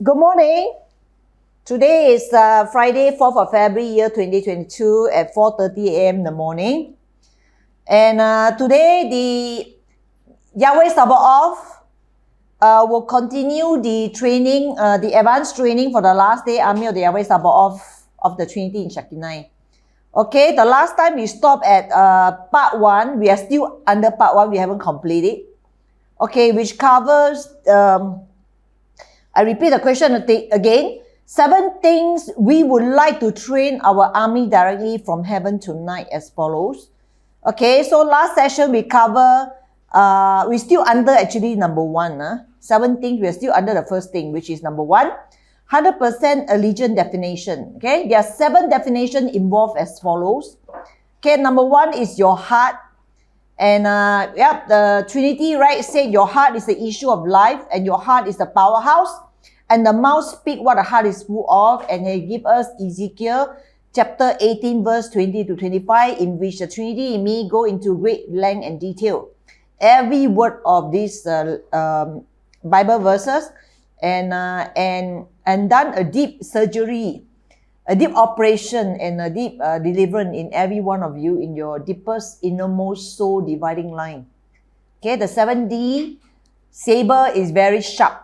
Good morning. Today is Friday, 4th of February, year 2022 at 4:30 a.m. in the morning. And today, the Yahweh Sabaoth will continue the training, the advanced training for the last day army of the Yahweh Sabaoth of the Trinity in SHEKINAIH. Okay, the last time we stopped at part 1. We are still under part 1. We haven't completed. Okay, which covers... I repeat the question again. 7 things we would like to train our army directly from heaven tonight as follows. Okay, so last session we cover, we're still under actually number 1. 7 things, we're still under the first thing, which is number 1, 100% allegiance definition. Okay, there are 7 definitions involved as follows. Okay, number 1 is your heart. And the Trinity, right, said your heart is the issue of life and your heart is the powerhouse. And the mouth speak what the heart is full of. And he give us Ezekiel chapter 18 verse 20 to 25, in which the Trinity in me go into great length and detail. Every word of these Bible verses and done a deep surgery, a deep operation and a deep deliverance in every one of you in your deepest, innermost soul dividing line. Okay, the 7D saber is very sharp,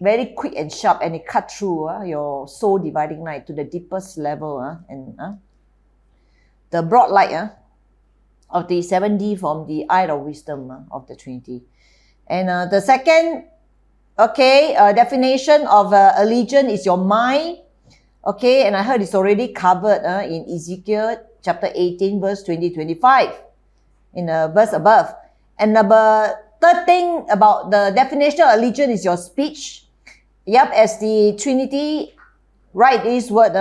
very quick and sharp, and it cut through your soul dividing line to the deepest level. And the broad light of the 7D from the eye of wisdom of the Trinity. And the second, definition of allegiance is your mind. Okay, and I heard it's already covered in Ezekiel chapter 18 verse 20-25 in the verse above. And third thing about the definition of allegiance is your speech. Yep, as the Trinity write this word,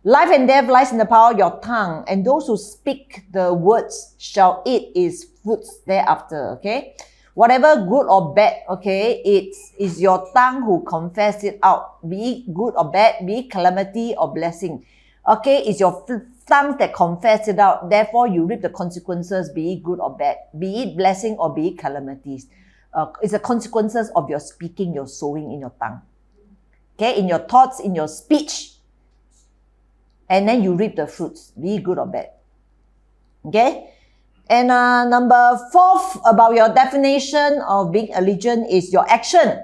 life and death lies in the power of your tongue, and those who speak the words shall eat its fruits thereafter. Okay, whatever good or bad, okay, it is your tongue who confess it out, be it good or bad, be it calamity or blessing. Okay, it's your tongue that confess it out, therefore you reap the consequences, be it good or bad, be it blessing or be it calamities. It's the consequences of your speaking, your sowing in your tongue. Okay, in your thoughts, in your speech. And then you reap the fruits, be it good or bad. Okay? And number 4 about your definition of being allegiant is your action.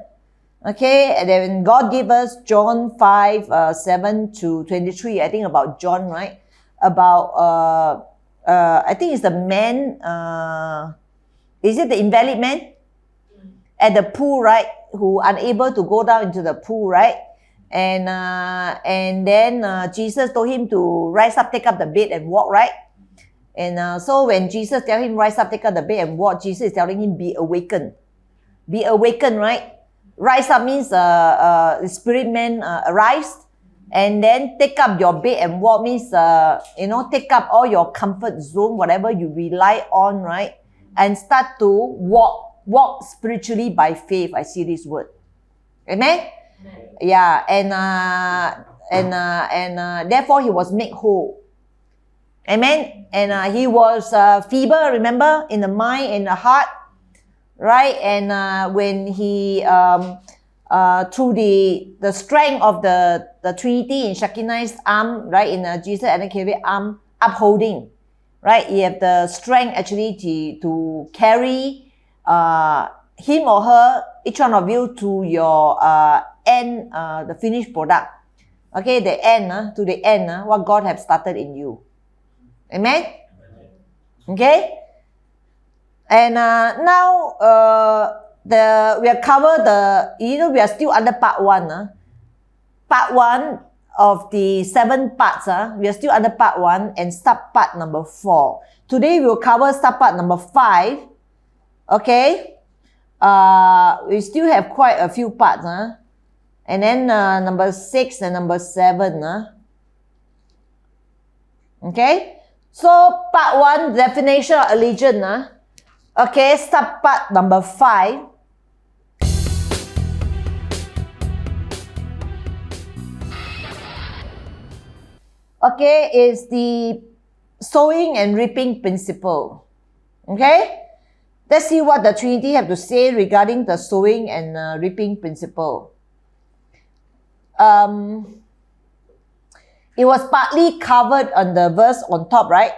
Okay, and then God gave us John 5, 7 to 23. I think about John, right? About, I think it's the man, is it the invalid man? At the pool, right? Who unable to go down into the pool, right? And then Jesus told him to rise up, take up the bed and walk, right? And so when Jesus tell him rise up, take up the bed and walk, Jesus is telling him be awakened. Be awakened, right? Rise up means the spirit man arise. And then take up your bed and walk means, take up all your comfort zone, whatever you rely on, right? And start to walk spiritually by faith. I see this word. Amen? Amen. Yeah, and therefore he was made whole. Amen? And he was feeble, remember, in the mind and the heart, right? And when he, through the strength of the Trinity in Shekinai's arm, right, in Jesus and the arm upholding, right? You have the strength actually to carry him or her, each one of you, to your end, the finished product. Okay, the end, to the end, what God has started in you. Amen? Okay? And now, we have covered we are still under part 1. Part 1 of the 7 parts. We are still under part 1 and sub-part number 4. Today, we will cover sub-part number 5. Okay? We still have quite a few parts. And then number 6 and number 7. Okay? So, part 1, definition of allegiance. Okay, sub-part number 5. Okay, is the sowing and reaping principle. Okay? Let's see what the Trinity have to say regarding the sowing and reaping principle. it was partly covered on the verse on top, right?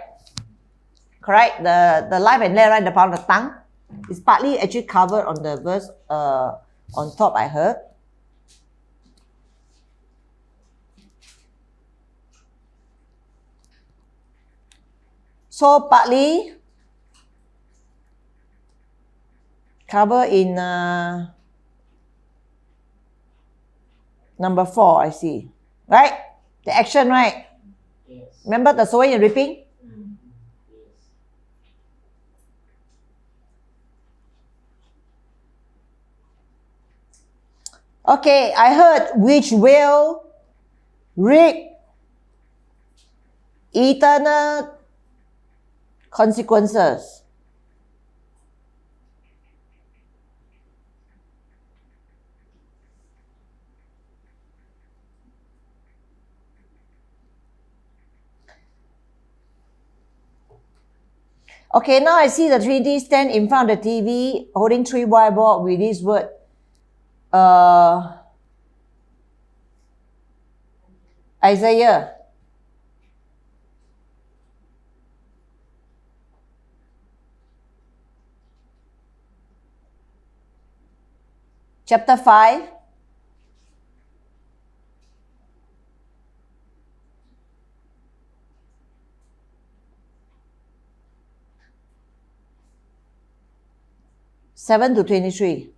Correct? The life and let, right? The power of the tongue is partly actually covered on the verse on top, I heard. So partly cover in number 4, I see. Right? The action, right? Yes. Remember the sowing and reaping? Yes. Okay, I heard which will reap eternal consequences. Okay, now I see the Trinity stand in front of the TV holding 3 whiteboard with this word. Isaiah. Chapter 5. Seven to 23.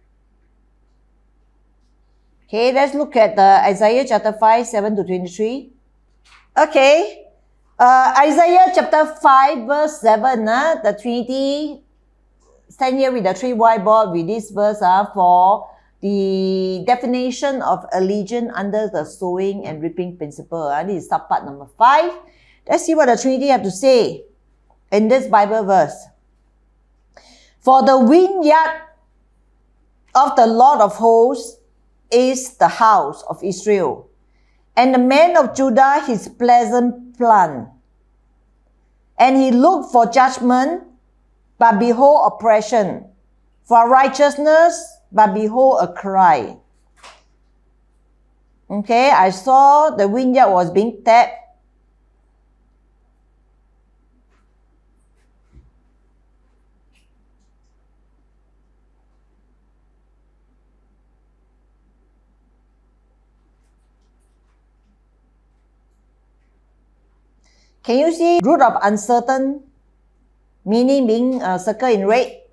Okay, let's look at Isaiah chapter 5, 7 to 23. Okay, Isaiah chapter 5, verse 7, the Trinity stand here with the 3 whiteboard with this verse for the definition of allegiance under the sowing and reaping principle. This is subpart number 5. Let's see what the Trinity have to say in this Bible verse. For the vineyard of the Lord of hosts is the house of Israel, and the man of Judah his pleasant plant. And he looked for judgment, but behold oppression, for righteousness, but behold a cry. Okay, I saw the vineyard was being tapped. Can you see root of uncertain, meaning being circled in red?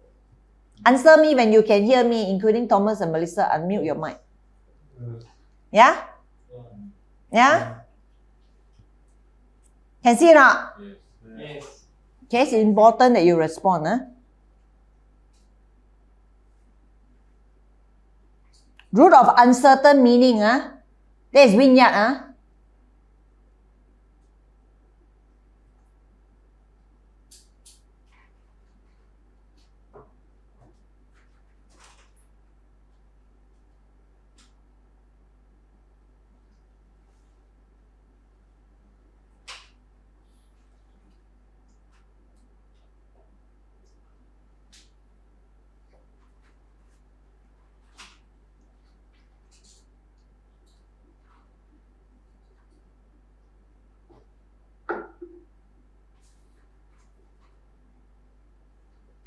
Answer me when you can hear me, including Thomas and Melissa. Unmute your mic. Yeah? Yeah? Can see or not? Yes. Okay, it's important that you respond. Root of uncertain meaning. That is vineyard.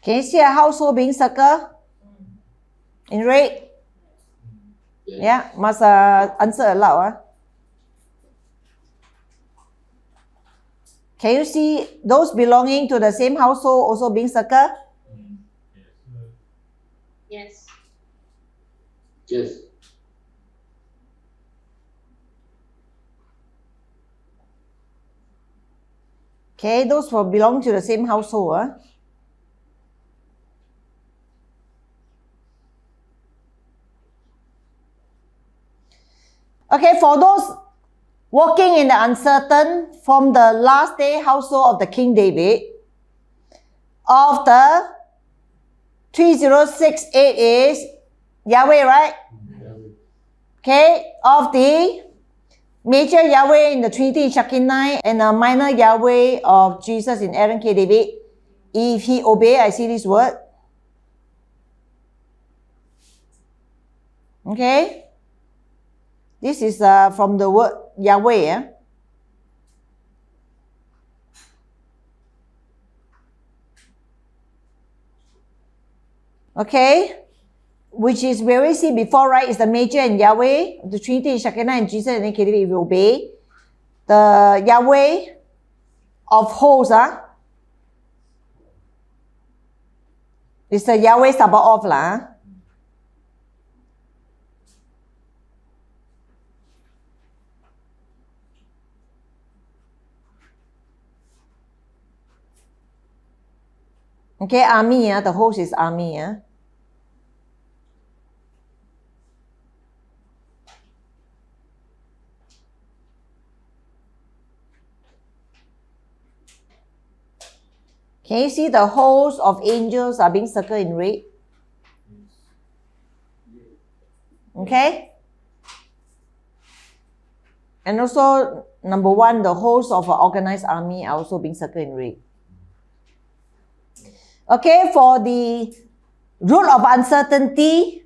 Can you see a household being circled in red? Yeah, must answer aloud. Can you see those belonging to the same household also being circled? Yes. Yes. Okay, those who belong to the same household. Okay, for those walking in the uncertain, from the last day household of the King David, of the 3068 is Yahweh, right? Okay, of the major Yahweh in the Trinity SHEKINAIH and a minor Yahweh of Jesus in Aaron K. David, if he obey, I see this word. Okay. This is from the word Yahweh. Yeah? Okay, which is where we see before, right? Is the major and Yahweh, the Trinity, Shekinah, and Jesus, and then KDB, if you obey. The Yahweh of hosts, it's the Yahweh Sabaoth lah. Okay, army, the host is army. Can you see the host of angels are being circled in red? Okay? And also, number one, the host of an organized army are also being circled in red. Okay, for the root of uncertainty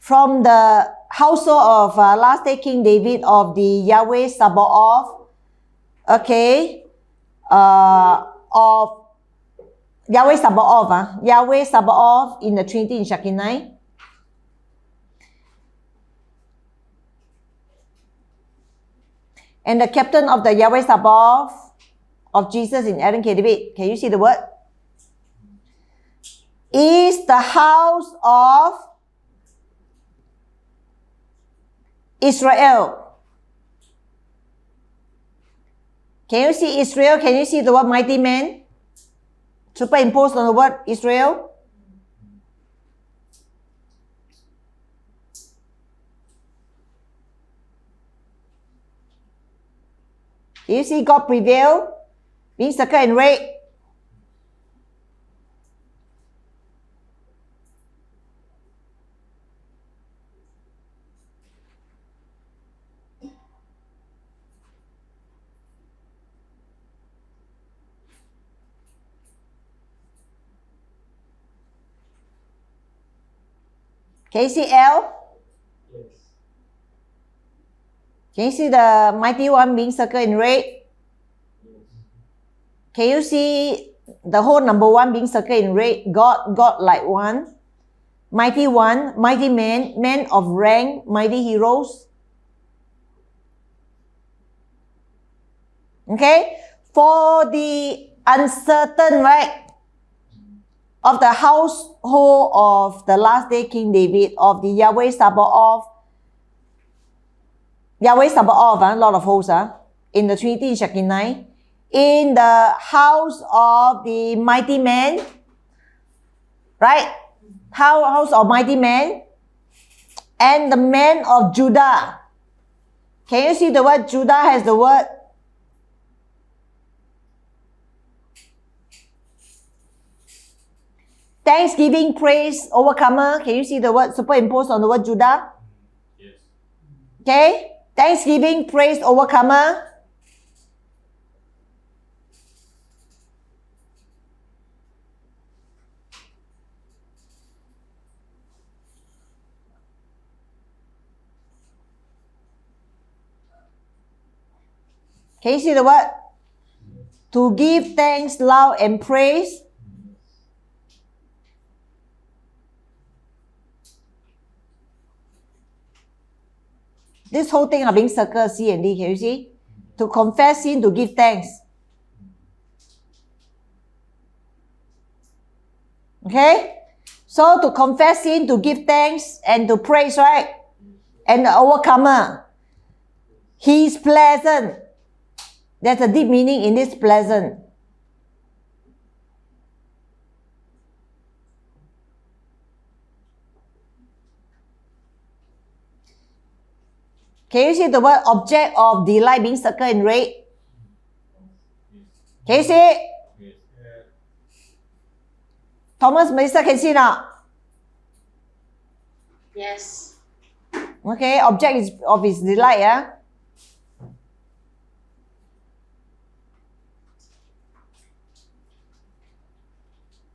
from the household of last day King David of the Yahweh Sabaoth, okay, of Yahweh Sabaoth, Yahweh Sabaoth in the Trinity in Shekinah. And the captain of the Yahweh Sabaoth of Jesus in Aaron KDB, can you see the word? Is the house of Israel. Can you see Israel? Can you see the word mighty man? Superimposed on the word Israel. Can you see God prevail? Being circled in red. Can you see L? Yes. Can you see the mighty one being circled in red? Yes. Can you see the whole number one being circled in red? God, God like one. Mighty one, mighty man, men of rank, mighty heroes. Okay? For the uncertain, right? Of the household of the last day King David, of the Yahweh Sabaoth, Lord of hosts, in the Trinity in Shekinah, in the house of the mighty man, right? House of mighty man, and the man of Judah. Can you see the word Judah has the word? Thanksgiving, praise, overcomer. Can you see the word superimposed on the word Judah? Yes. Okay? Thanksgiving, praise, overcomer. Can you see the word? To give thanks, loud, and praise. This whole thing are being circled, C and D, can you see? To confess sin, to give thanks. Okay? So to confess sin, to give thanks, and to praise, right? And the overcomer. He is pleasant. There's a deep meaning in this pleasant. Can you see the word object of delight being circled in red? Can you see it? Yes. Thomas, Melissa, can you see now? Yes. Okay, object is of his delight, yeah?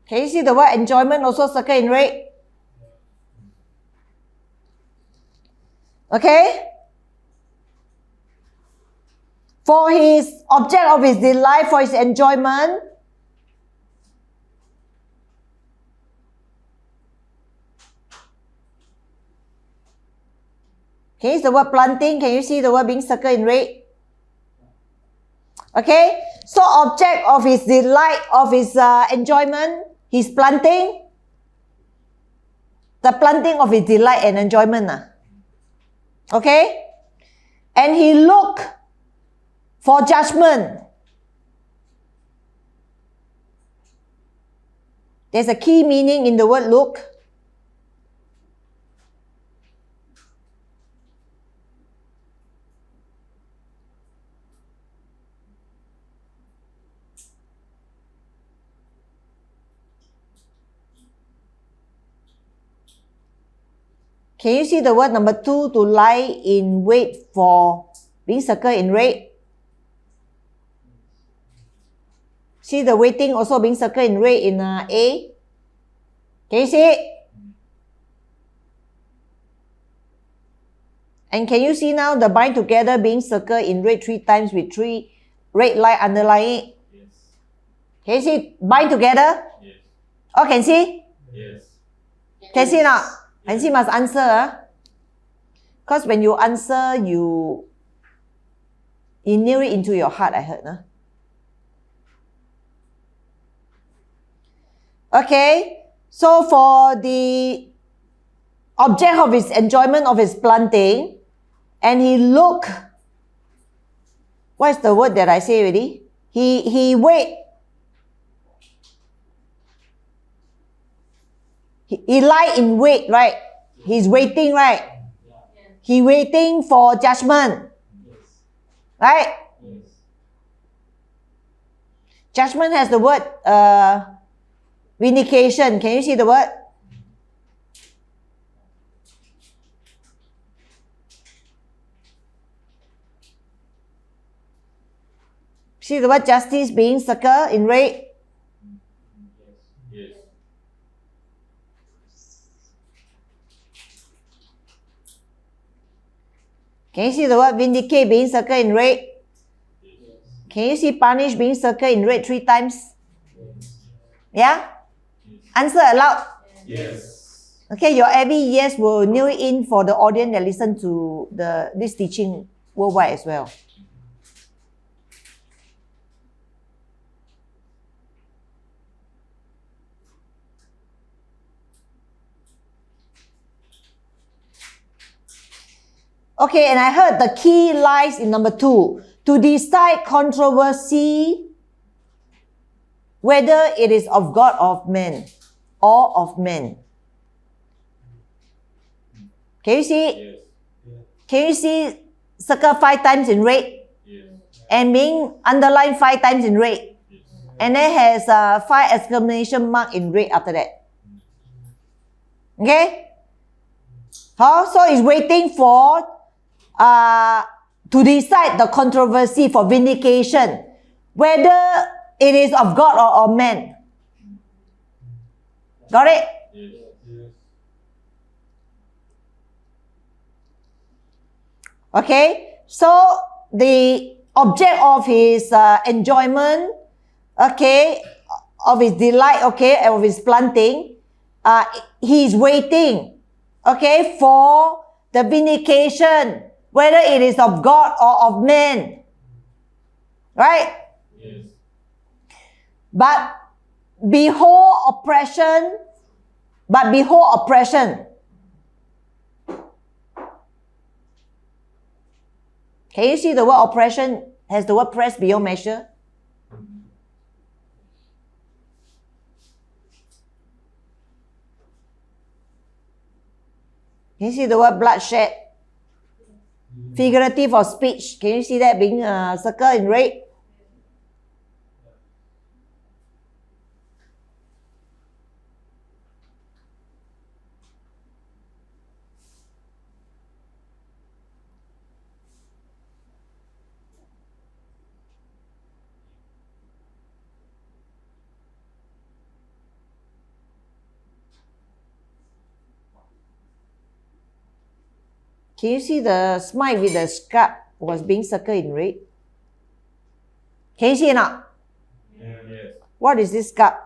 Can you see the word enjoyment also circled in red? Okay? For his object of his delight, for his enjoyment. Okay, it's the word planting. Can you see the word being circled in red? Okay, so object of his delight, of his enjoyment, he's planting. The planting of his delight and enjoyment. Okay? And he looked for judgment. There's a key meaning in the word look. Can you see the word number 2, to lie in wait for, being circled in red? See the waiting also being circled in red in A? Can you see it? And can you see now the bind together being circled in red 3 times with 3 red line underlying it? Yes. Can you see bind together? Yes. Oh, can see? Yes. Can see now? And see must answer. Because when you answer, you nail it into your heart, I heard. Okay, so for the object of his enjoyment of his planting, and he look, what is the word that I say already? He wait. He lie in wait, right? He's waiting, right? He waiting for judgment. Yes. Right? Yes. Judgment has the word vindication. Can you see the word? See the word justice being circled in red? Yes. Can you see the word vindicate being circled in red? Yes. Can you see punish being circled in red 3 times? Yeah? Answer aloud. Yes. Okay, your every yes will nail it in for the audience that listen to this teaching worldwide as well. Okay, and I heard the key lies in number 2. To decide controversy, whether it is of God or of man, or of men. Can you see? Yes. Can you see circle 5 times in red? Yes. And being underlined 5 times in red? Yes. And then has 5 exclamation mark in red after that. Okay? So it's waiting for to decide the controversy for vindication, whether it is of God or of man. Got it? Yes. Yes. Okay, so the object of his enjoyment, okay, of his delight, okay, of his planting, he is waiting, okay, for the vindication, whether it is of God or of man. Right? Yes. But behold oppression. Can you see the word oppression has the word press beyond measure? Can you see the word bloodshed? Figurative of speech. Can you see that being circled in red? Can you see the smite with the scarab was being circled in red? Can you see or not? Yes. What is this cup?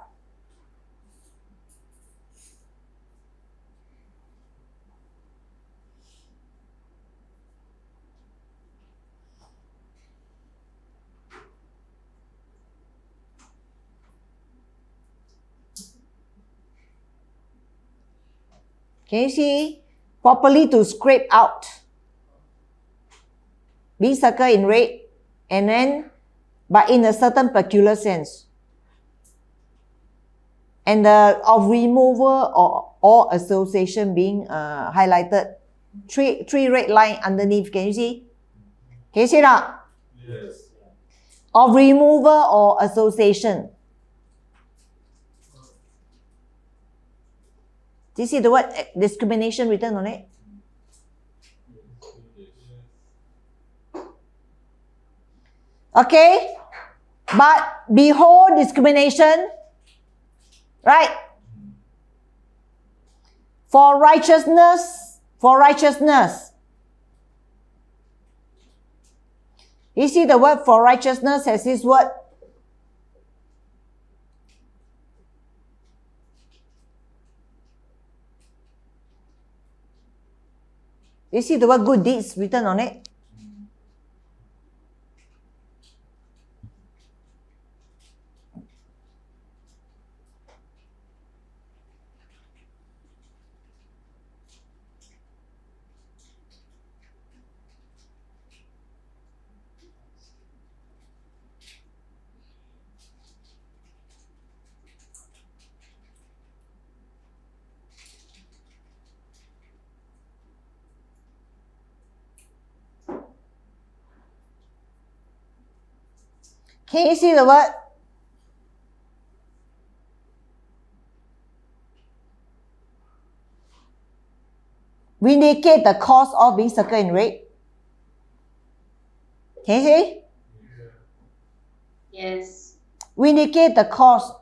Can you see? Properly to scrape out. Being circled in red, and then, but in a certain peculiar sense. And the of removal or association being highlighted. Three red line underneath. Can you see? Can you see that? Yes. Of removal or association. Do you see the word discrimination written on it? Okay? But behold discrimination, right? For righteousness. You see the word for righteousness has this word. You see the word good deeds written on it? Can you see the word? We indicate the cause of being circled in red. Can you see? Yes. We indicate the cause.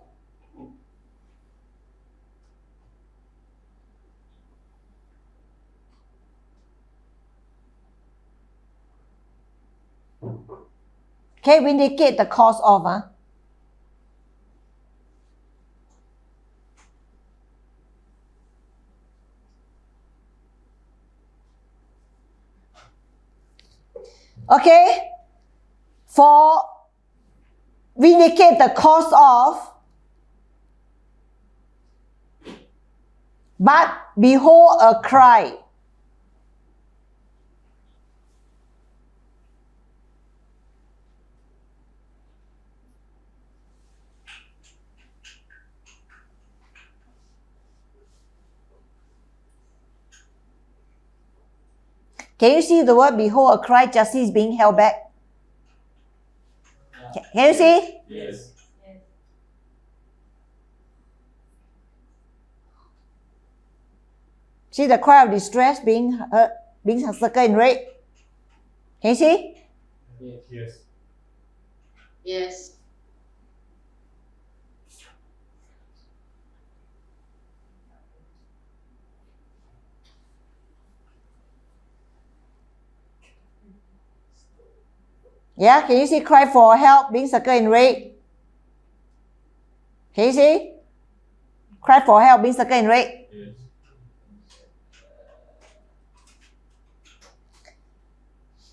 Okay, we indicate the cause of. Okay? For we indicate the cause of, but behold a cry. Can you see the word behold a cry? Justice being held back. Can you see? Yes. See the cry of distress being heard, being circled in red. Can you see? Yes. Yes. Yeah, can you see cry for help being circled in red? Can you see? Cry for help being circled in red. Yes.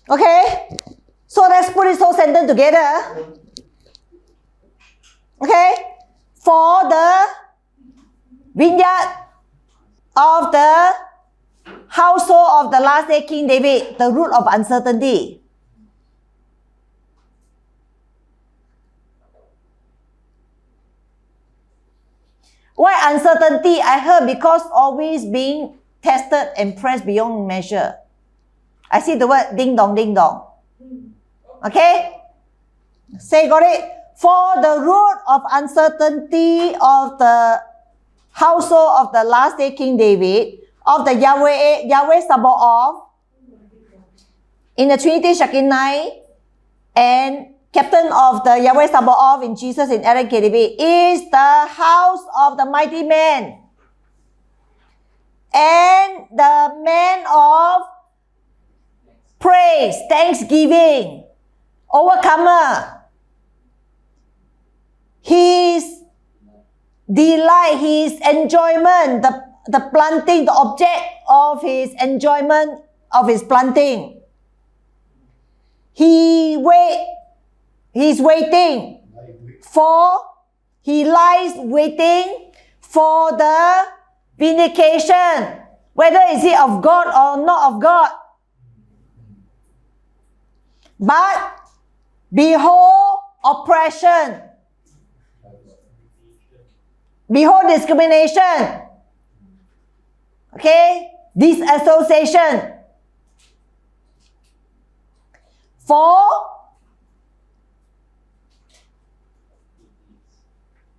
Okay? So let's put this whole sentence together. Okay? For the vineyard of the household of the last day King David, the root of uncertainty. Why uncertainty? I heard because always being tested and pressed beyond measure. I see the word ding dong, ding dong. Okay? Say, got it? For the root of uncertainty of the household of the last day King David, of the Yahweh Sabaoth, in the Trinity SHEKINAIH, and captain of the Yahweh Sabaoth in Jesus in Aaron KDB, is the house of the mighty man, and the man of praise, thanksgiving, overcomer. delight, his enjoyment, the planting, the object of his enjoyment of his planting. He's waiting for, he lies waiting for the vindication, whether is it of God or not of God. But behold oppression, behold discrimination, okay, disassociation.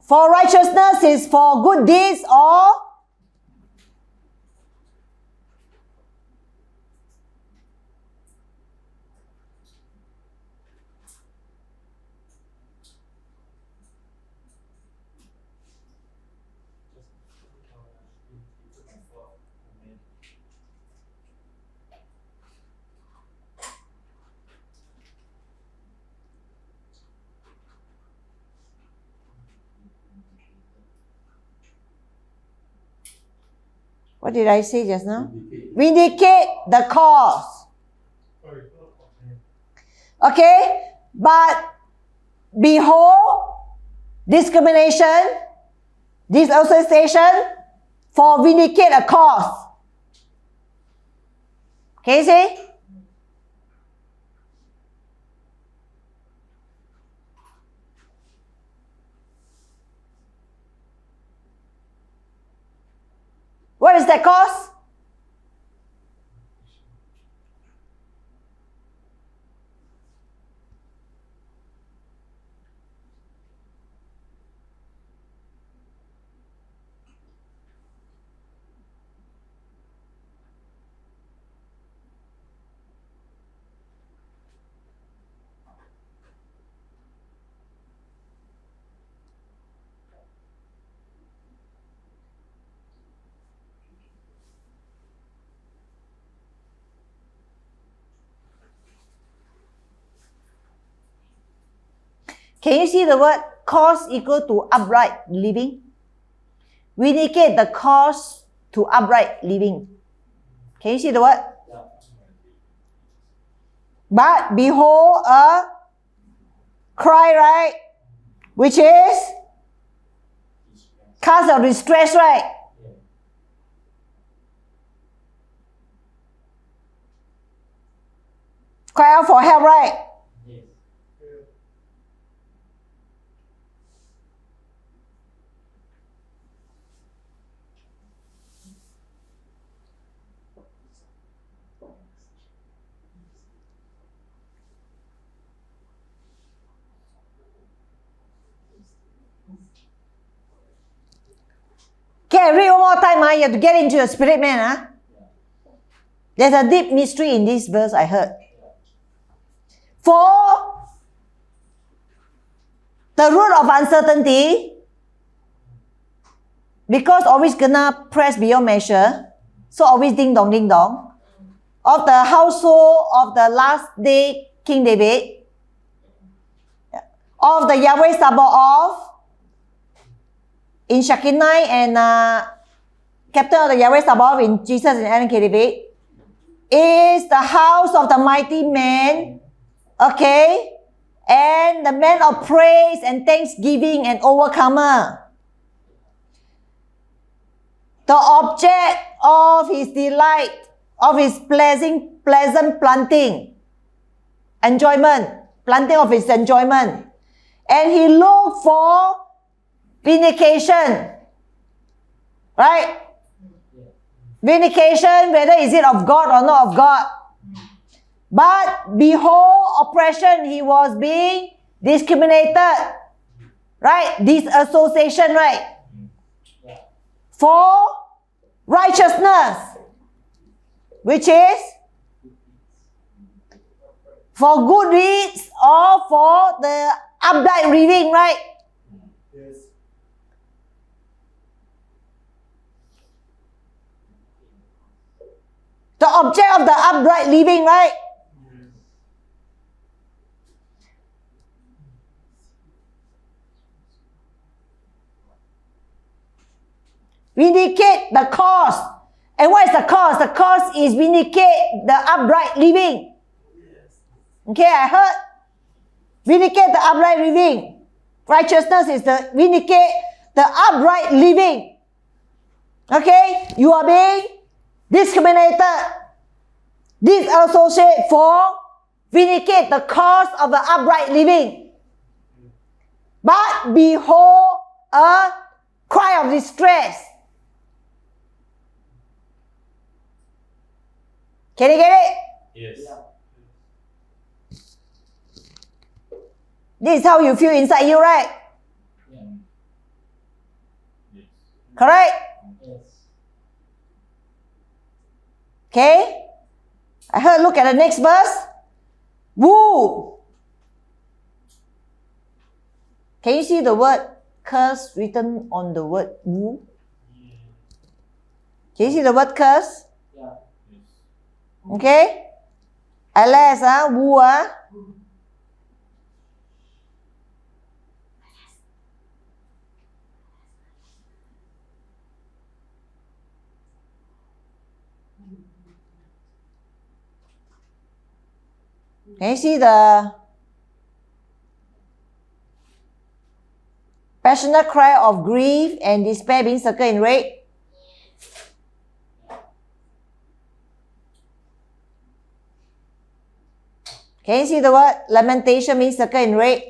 For righteousness is for good deeds or what did I say just now? Vindicate the cause. Okay, but behold discrimination, disassociation, for vindicate a cause. Can you see? What is that cause? Can you see the word cause equal to upright living? Vindicate the cause to upright living. Can you see the word? Yeah. But behold a cry, right? Which is cause of distress, right? Cry out for help, right? Okay, read one more time. You have to get into the spirit, man. There's a deep mystery in this verse, I heard. For the root of uncertainty, because always gonna press beyond measure, so always ding dong, of the household of the last day King David, of the Yahweh Sabaoth, in SHEKINAIH and captain of the Yahweh Sabaoth in Jesus and Aaron David, is the house of the mighty man, okay, and the man of praise and thanksgiving and overcomer. The object of his delight, of his pleasant planting, enjoyment, planting of his enjoyment. And he looked for vindication, right? Vindication, whether is it of God or not of God. But behold oppression, he was being discriminated, right? Disassociation, right? For righteousness, which is for good deeds or for the upright living, right? Yes. The object of the upright living, right? Vindicate the cause. And what is the cause? The cause is vindicate the upright living. Okay, I heard. Vindicate the upright living. Righteousness is the vindicate the upright living. Okay, you are being discriminated, disassociated for vindicate the cause of the upright living. But behold a cry of distress. Can you get it? Yes. This is how you feel inside you, right? Yes. Correct? Yes. Okay? I heard, look at the next verse. Woo! Can you see the word curse written on the word woo? Can you see the word curse? Yeah. Okay? Alas, woo, Can you see the passionate cry of grief and despair being circled in red? Can you see the word lamentation being circled in red?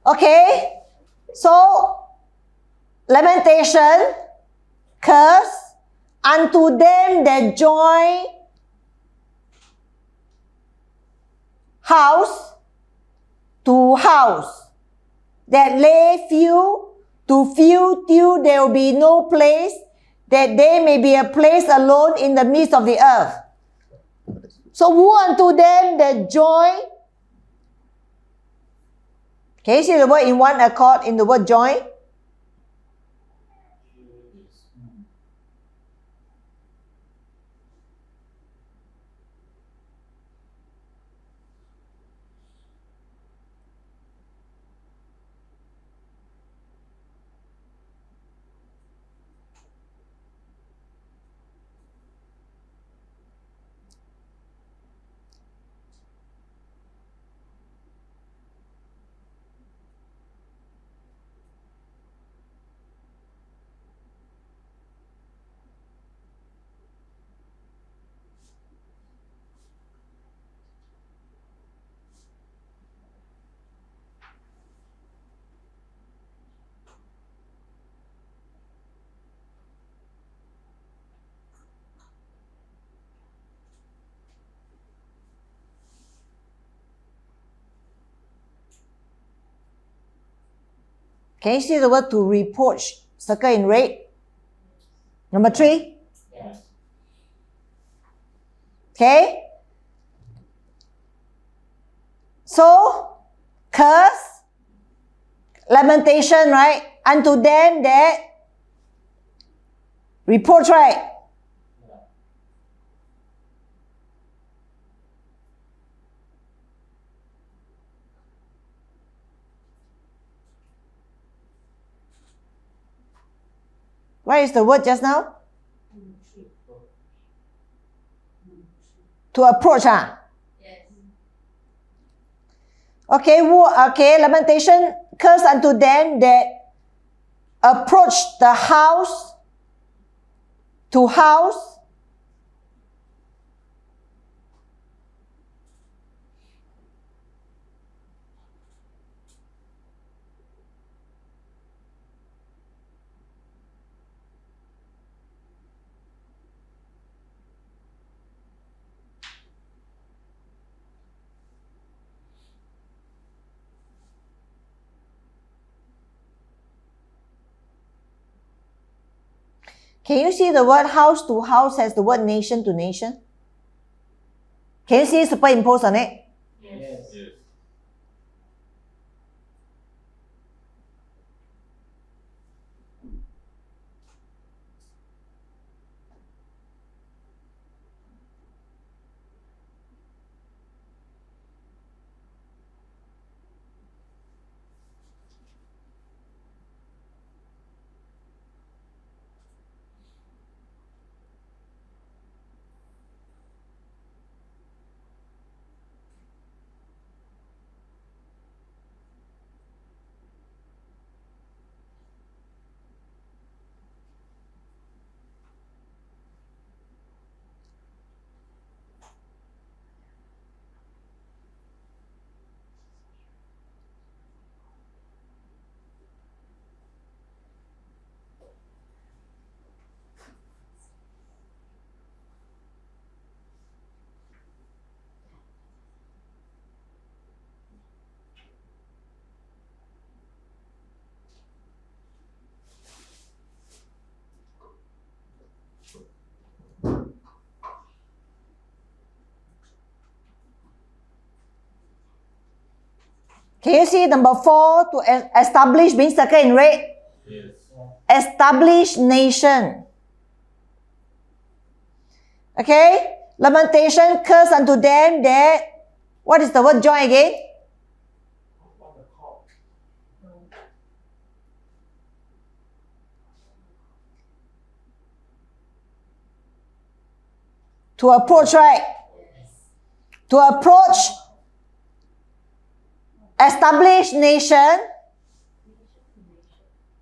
Okay, so lamentation, curse, unto them that join house to house, that lay few to few till there will be no place, that they may be a place alone in the midst of the earth. So woe unto them that join. Can you see the word in one accord in the word join? Can you see the word to reproach, circle in red? Number 3. Yes. Okay? So, curse, lamentation, right? Unto them that reproach, right? What is the word just now? To approach, Yes. Okay, lamentation, curse unto them that approach the house to house. Can you see the word house to house has the word nation to nation? Can you see superimposed on it? Yes. Yes. Can you see number 4 to establish being circled in red? Yes. Establish nation. Okay? Lamentation, curse unto them that, what is the word joy again? To approach, right? To approach, establish nation.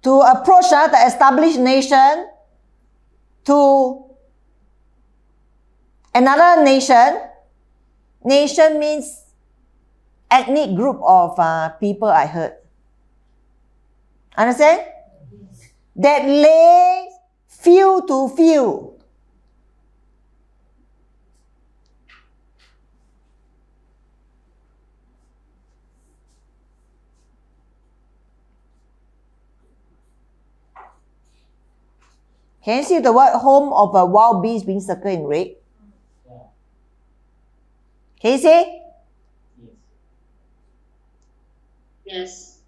To approach the established nation to another nation. Nation means ethnic group of people, I heard. Understand? That lay few to few. Can you see the word home of a wild beast being circled in red? Can you see? Yes.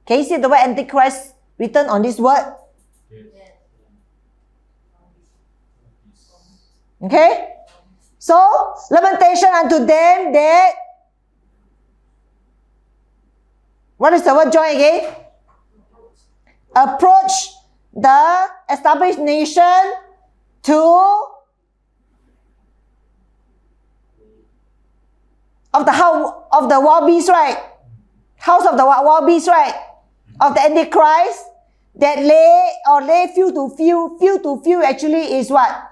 Can you see the word Antichrist written on this word? Okay? So, lamentation unto them that, what is the word join again? Approach the established nation to of the house of the wild beast, right? House of the wild beast, right? Of the Antichrist that lay few to few actually is what?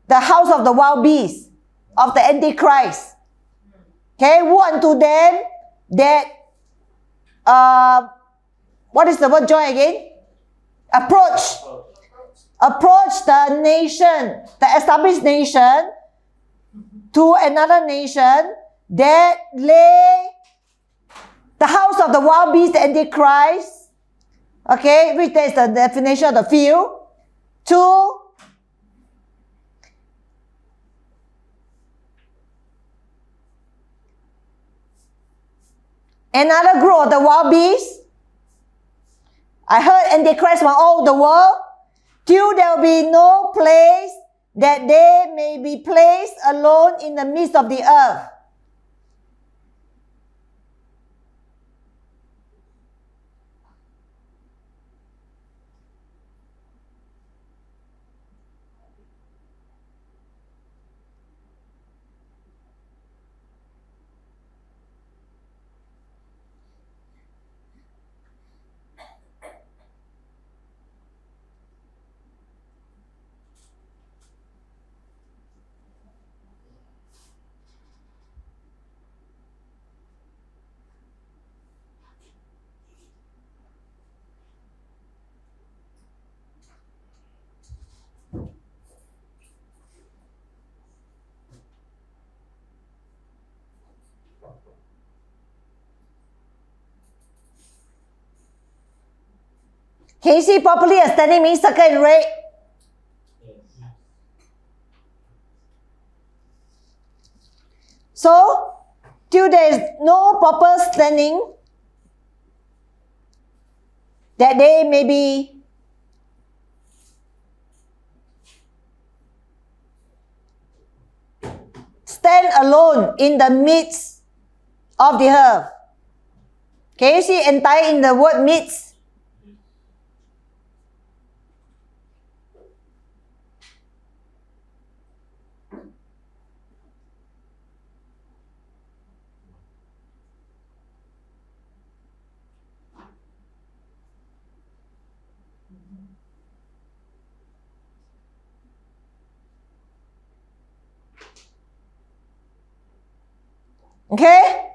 The house of the wild beast of the Antichrist. Okay, woe unto them that what is the word join again? Approach the nation, the established nation to another nation that lay the house of the wild beast, the Antichrist, okay, which is the definition of the few, to another group of the wild beasts. I heard Antichrist from all the world, till there will be no place that they may be placed alone in the midst of the earth. Can you see properly a standing means circle in red? So, till there is no proper standing, that they may be stand alone in the midst of the earth. Can you see entire in the word midst? Okay?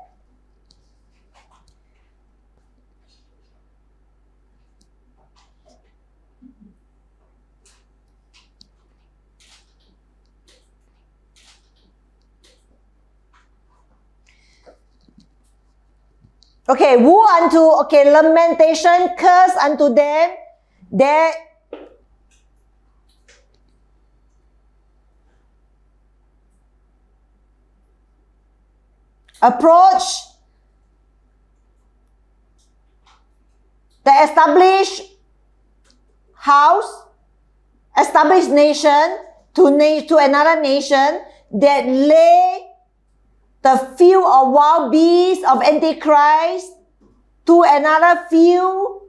Okay, woe unto, okay, lamentation, curse unto them that approach the established house, established nation to another nation that lay the field of wild beasts of Antichrist to another field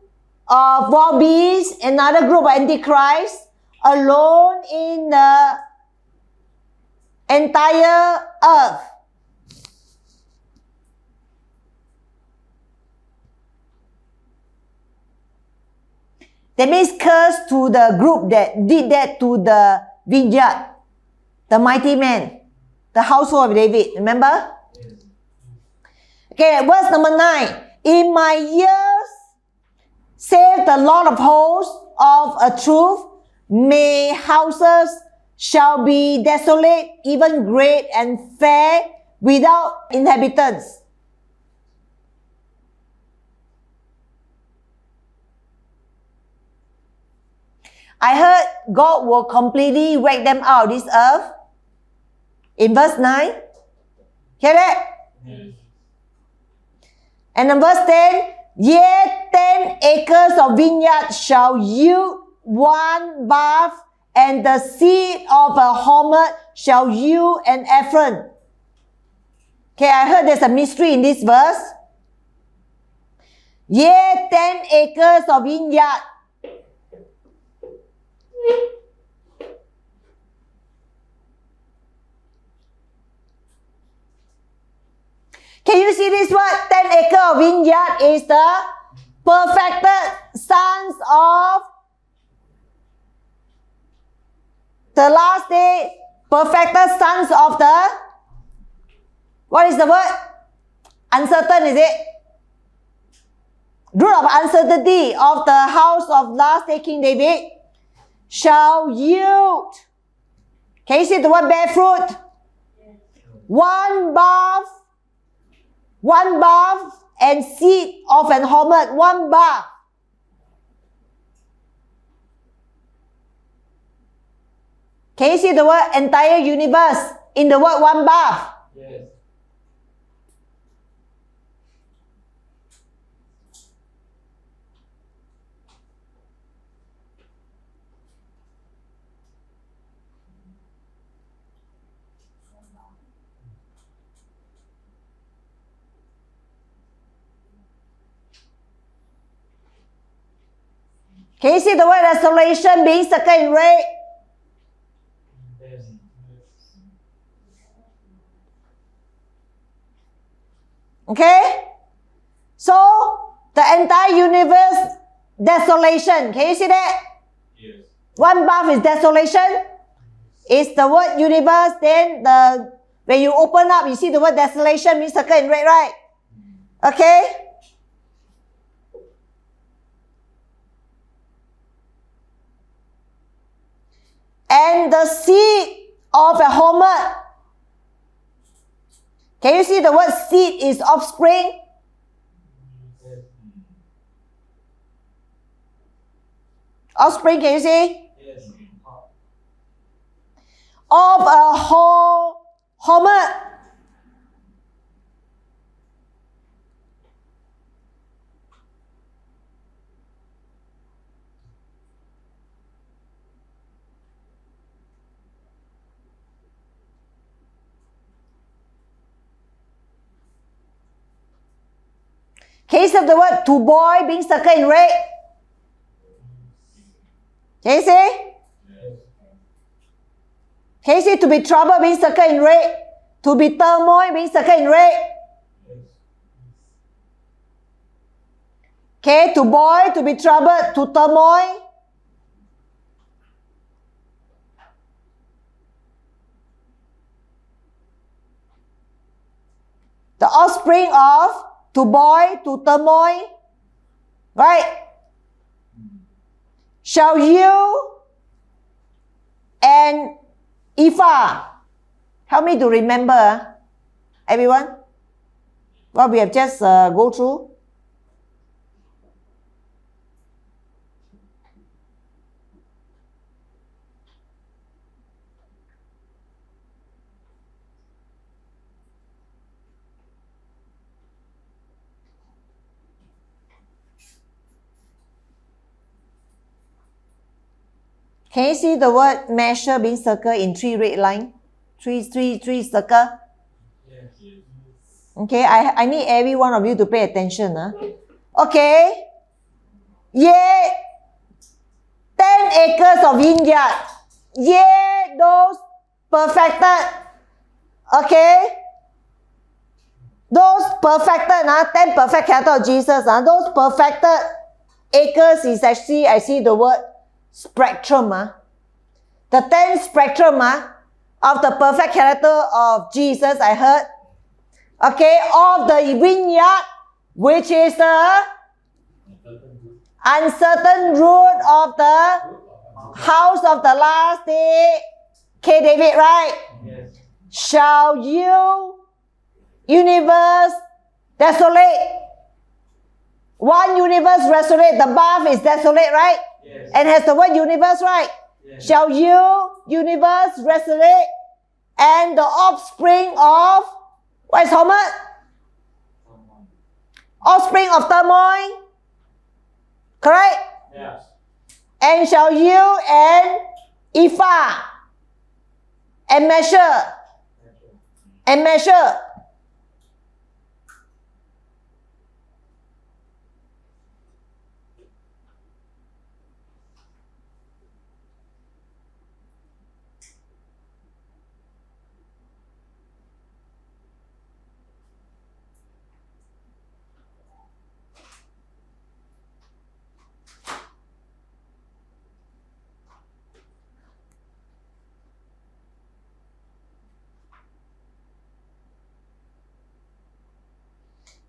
of wild beasts, another group of Antichrist, alone in the entire earth. That means curse to the group that did that to the vineyard, the mighty man, the household of David. Remember? Okay, verse number 9. In my ears, saith the Lord of hosts, of a truth, may houses shall be desolate, even great and fair, without inhabitants. I heard God will completely wreck them out of this earth. In verse 9. Hear that? Yes. And in verse 10. Yea, 10 acres of vineyard shall yield one bath, and the seed of a homer shall yield an ephron. Okay, I heard there's a mystery in this verse. Yea, 10 acres of vineyard. Can you see this word? 10 acre of vineyard is the perfected sons of the last day. Perfected sons of the, what is the word? Uncertain, is it? Root of uncertainty of the house of last day King David shall yield. Can you see the word bear fruit? One bath and seed of an homer. One bath. Can you see the word entire universe in the word one bath? Yes. Can you see the word desolation being circled in red? Yes. Okay? So, the entire universe, desolation. Can you see that? Yes. One bath is desolation. It's the word universe. Then when you open up, you see the word desolation means circled in red, right? Okay? And the seed of a homer. Can you see the word seed is offspring? Yes. Offspring, can you see? Yes. Of a homer. Case of the word to boy being circled in red. Can you see? Yes. Can you see to be trouble being circled in red? To be turmoil being circled in red. Okay, to boy, to be troubled, to turmoil. The offspring of to boy, to turmoil. Right? Shall you and Ephah. Help me to remember, everyone, what we have just go through. Can you see the word measure being circled in 3 red line? Three circle. Yes. Okay, I need every one of you to pay attention. Okay. Yea, 10 acres of vineyard. Yea, those perfected. Okay. Those perfected, 10 perfect character of Jesus. Those perfected acres is actually, I see the word spectrum. The 10 spectrum of the perfect character of Jesus, I heard. Okay, of the vineyard, which is the uncertain root of the house of the last day. Okay, David, right? Yes. Shall you, universe, desolate? One universe desolate. The bath is desolate, right? Yes. And has the word universe, right? Yes. Shall you, universe, desolate? And the offspring of, what is Homer? Offspring of turmoil. Correct? Yes. And shall you and Ephah and measure. And measure.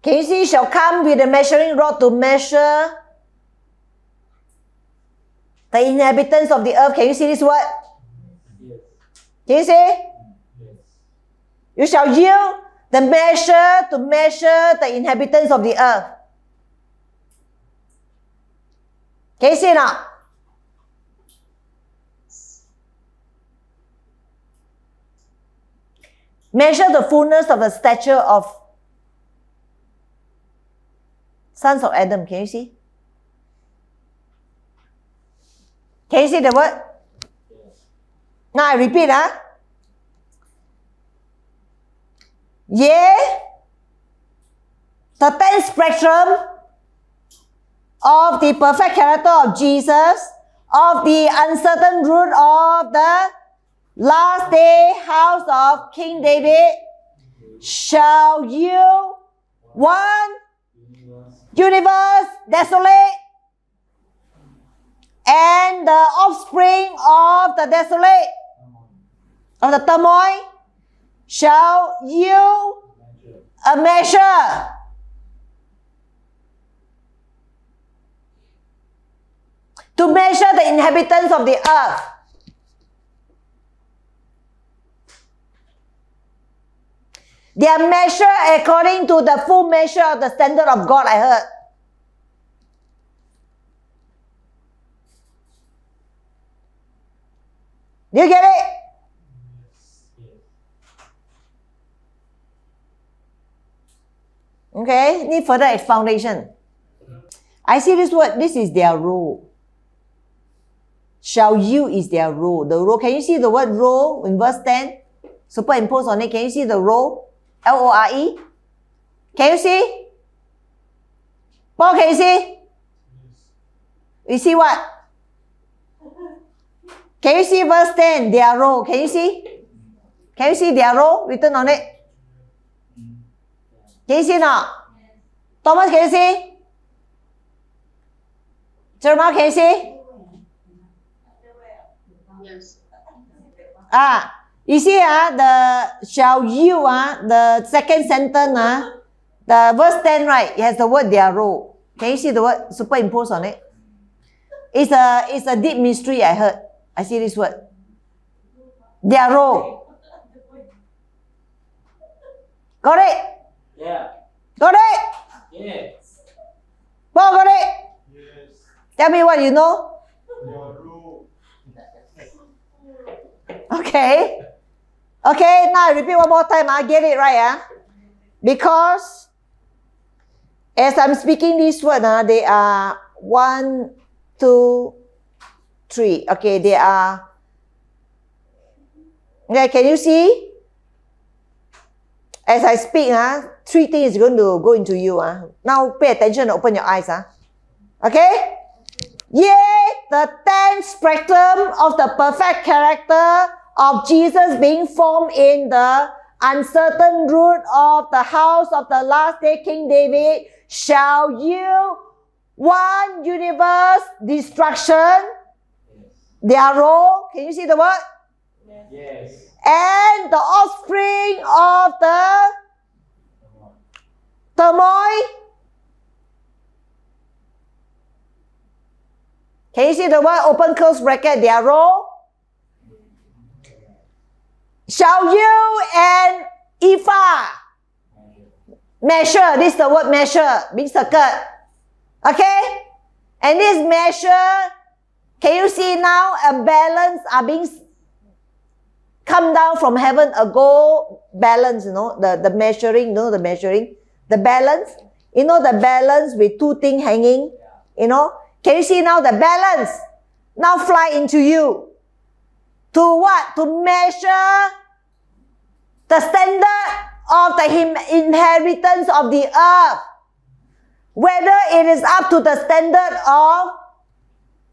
Can you see, shall come with a measuring rod to measure the inhabitants of the earth. Can you see this word? Yes. Can you see? Yes. You shall yield the measure to measure the inhabitants of the earth. Can you see now? Measure the fullness of the stature of sons of Adam. Can you see? Can you see the word? Yes. Now I repeat. Yea, the 10th spectrum of the perfect character of Jesus, of the uncertain root of the last day house of King David, shall you, one, universe desolate, and the offspring of the desolate, of the turmoil, shall you a measure. To measure the inhabitants of the earth. They are measured according to the full measure of the standard of God, I heard. Do you get it? Okay, need further explanation. I see this word, this is their role. Shall you is their role. The role, can you see the word role in verse 10? Superimpose on it, can you see the role? L-O-R-E? Can you see? Paul, can you see? You see what? Can you see verse 10? Their role, can you see? Can you see their role written on it? Can you see now? Thomas, can you see? Jeremiah, can you see? Yes. You see, the shall you, the second sentence, the verse 10, right? It has the word their role. Can you see the word superimpose on it? It's a deep mystery, I heard. I see this word. Their role. Got it? Yeah. Got it? Yes. Paul, got it? Yes. Tell me what you know. Your rule. Okay. Okay, now I repeat one more time. Get it right. Because as I'm speaking this word, they are 1, 2, 3. Okay, they are... Okay, can you see? As I speak, 3 things is going to go into you. Now pay attention and open your eyes. Okay? Yea, the 10th spectrum of the perfect character of Jesus being formed in the uncertain root of the house of the last day King David shall yield one universe destruction. Their role, can you see the word? Yes. And the offspring of the turmoil. Can you see the word? Open close bracket, their role. Shall you and ephah. Measure, this is the word measure, being circled. Okay? And this measure, can you see now a balance are being come down from heaven, a gold balance, the measuring, the measuring, the balance, the balance with 2 things hanging, Can you see now the balance? Now fly into you. To what? To measure the standard of the inheritance of the earth. Whether it is up to the standard of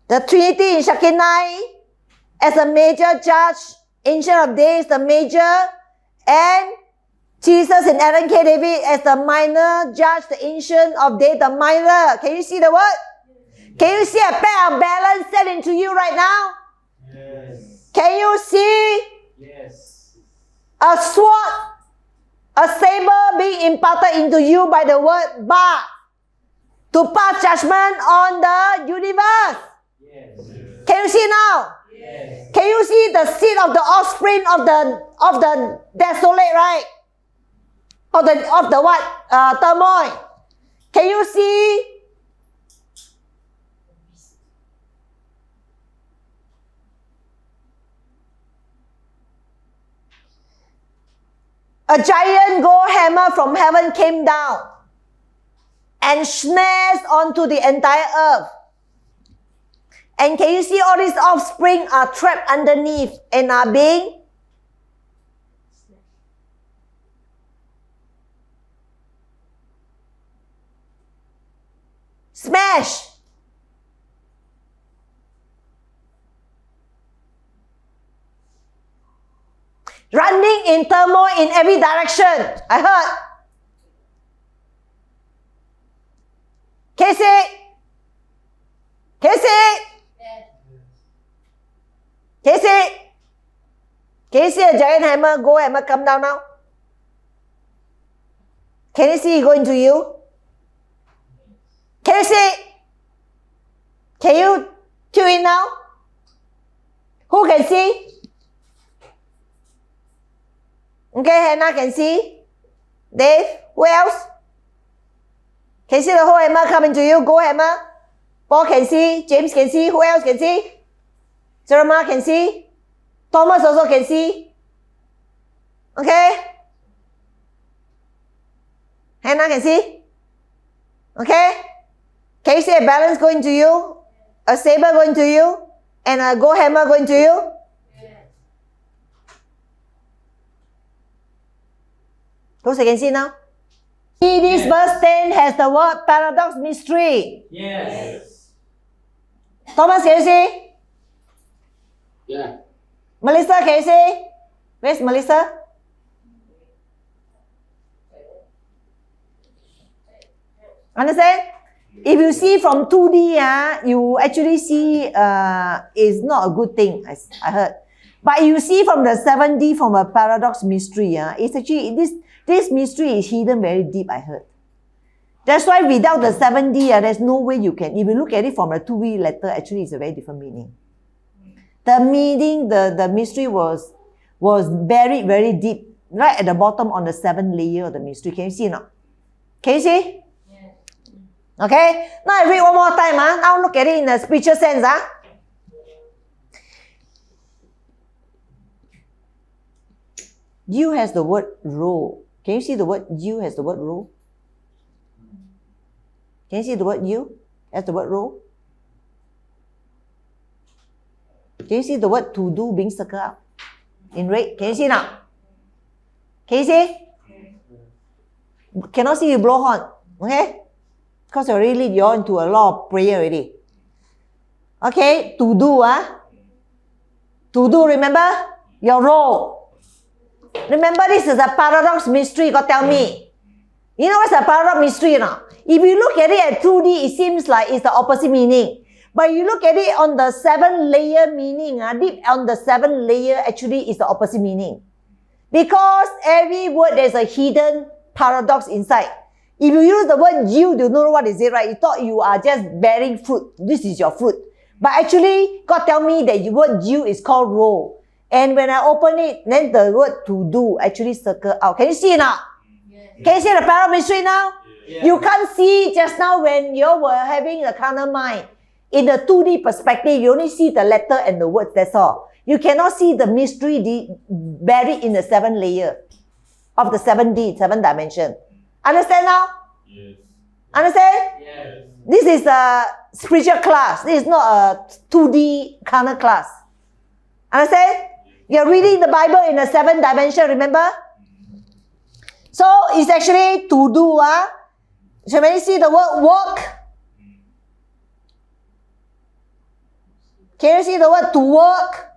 the Trinity in Shekinah as a major judge, Ancient of Days the major, and Jesus and Aaron K. David as the minor judge, the Ancient of Days the minor. Can you see the word? Can you see a pair of balance set into you right now? Yes. Can you see Yes. a sword, a saber being imparted into you by the word Ba to pass judgment on the universe? Yes. Can you see now? Yes. Can you see the seed of the offspring of the desolate, right? Of the what? Turmoil. Can you see? A giant gold hammer from heaven came down and smashed onto the entire earth. And can you see all these offspring are trapped underneath and are being smashed. Running in turmoil in every direction. I heard. Casey. Can you see a giant hammer, gold hammer come down now? Can you see it go into you? Can you see? Can you tune in now? Who can see? Okay, Hannah can see. Dave, who else? Can you see the whole hammer coming to you? Gold hammer. Paul can see. James can see. Who else can see? Jeremiah can see. Thomas also can see. Okay? Hannah can see. Okay? Can you see a balance going to you? A saber going to you? And a gold hammer going to you? Those I can see now. See, this verse 10 has the word paradox mystery. Yes. Thomas, can you see? Yeah. Melissa, can you see? Where's Melissa? Understand? If you see from 2D, you actually see is not a good thing, I heard. But you see from the 7D, from a paradox mystery, it's actually, this mystery is hidden very deep, I heard. That's why without the 7D, there's no way you can, if you look at it from a 2D letter, actually it's a very different meaning. The meaning, the mystery was buried very deep, right at the bottom on the 7th layer of the mystery. Can you see or not? Can you see? Yes. Okay? Now I read one more time. Now look at it in a spiritual sense. You has the word role. Can you see the word you has the word role? Can you see the word you has the word role? Can you see the word to do being circled out in red? Can you see now? Can you see? Cannot see you blow horn. Okay? Because you already lead you all into a lot of prayer already. Okay? To do, To do, remember? Your role. Remember, this is a paradox mystery. God tell me. You know what's a paradox mystery now? If you look at it at 2D, it seems like it's the opposite meaning. But you look at it on the 7-layer meaning, deep on the 7 layer, actually is the opposite meaning. Because every word, there's a hidden paradox inside. If you use the word you, you know what is it, right? You thought you are just bearing fruit. This is your fruit. But actually, God tell me that the word you is called role. And when I open it, then the word to do actually circle out. Can you see it now? Yes. Can you see the paradox mystery now? Yeah. You can't see just now when you were having a carnal mind. In the 2D perspective, you only see the letter and the words, that's all. You cannot see the mystery buried in the 7 layer of the 7D, 7 dimension. Understand now? Yes. Understand? Yes. This is a spiritual class. This is not a 2D carnal class. Understand? You're reading the Bible in a 7 dimension, remember? So, it's actually to do. So, when you see the word work, can you see the word to work?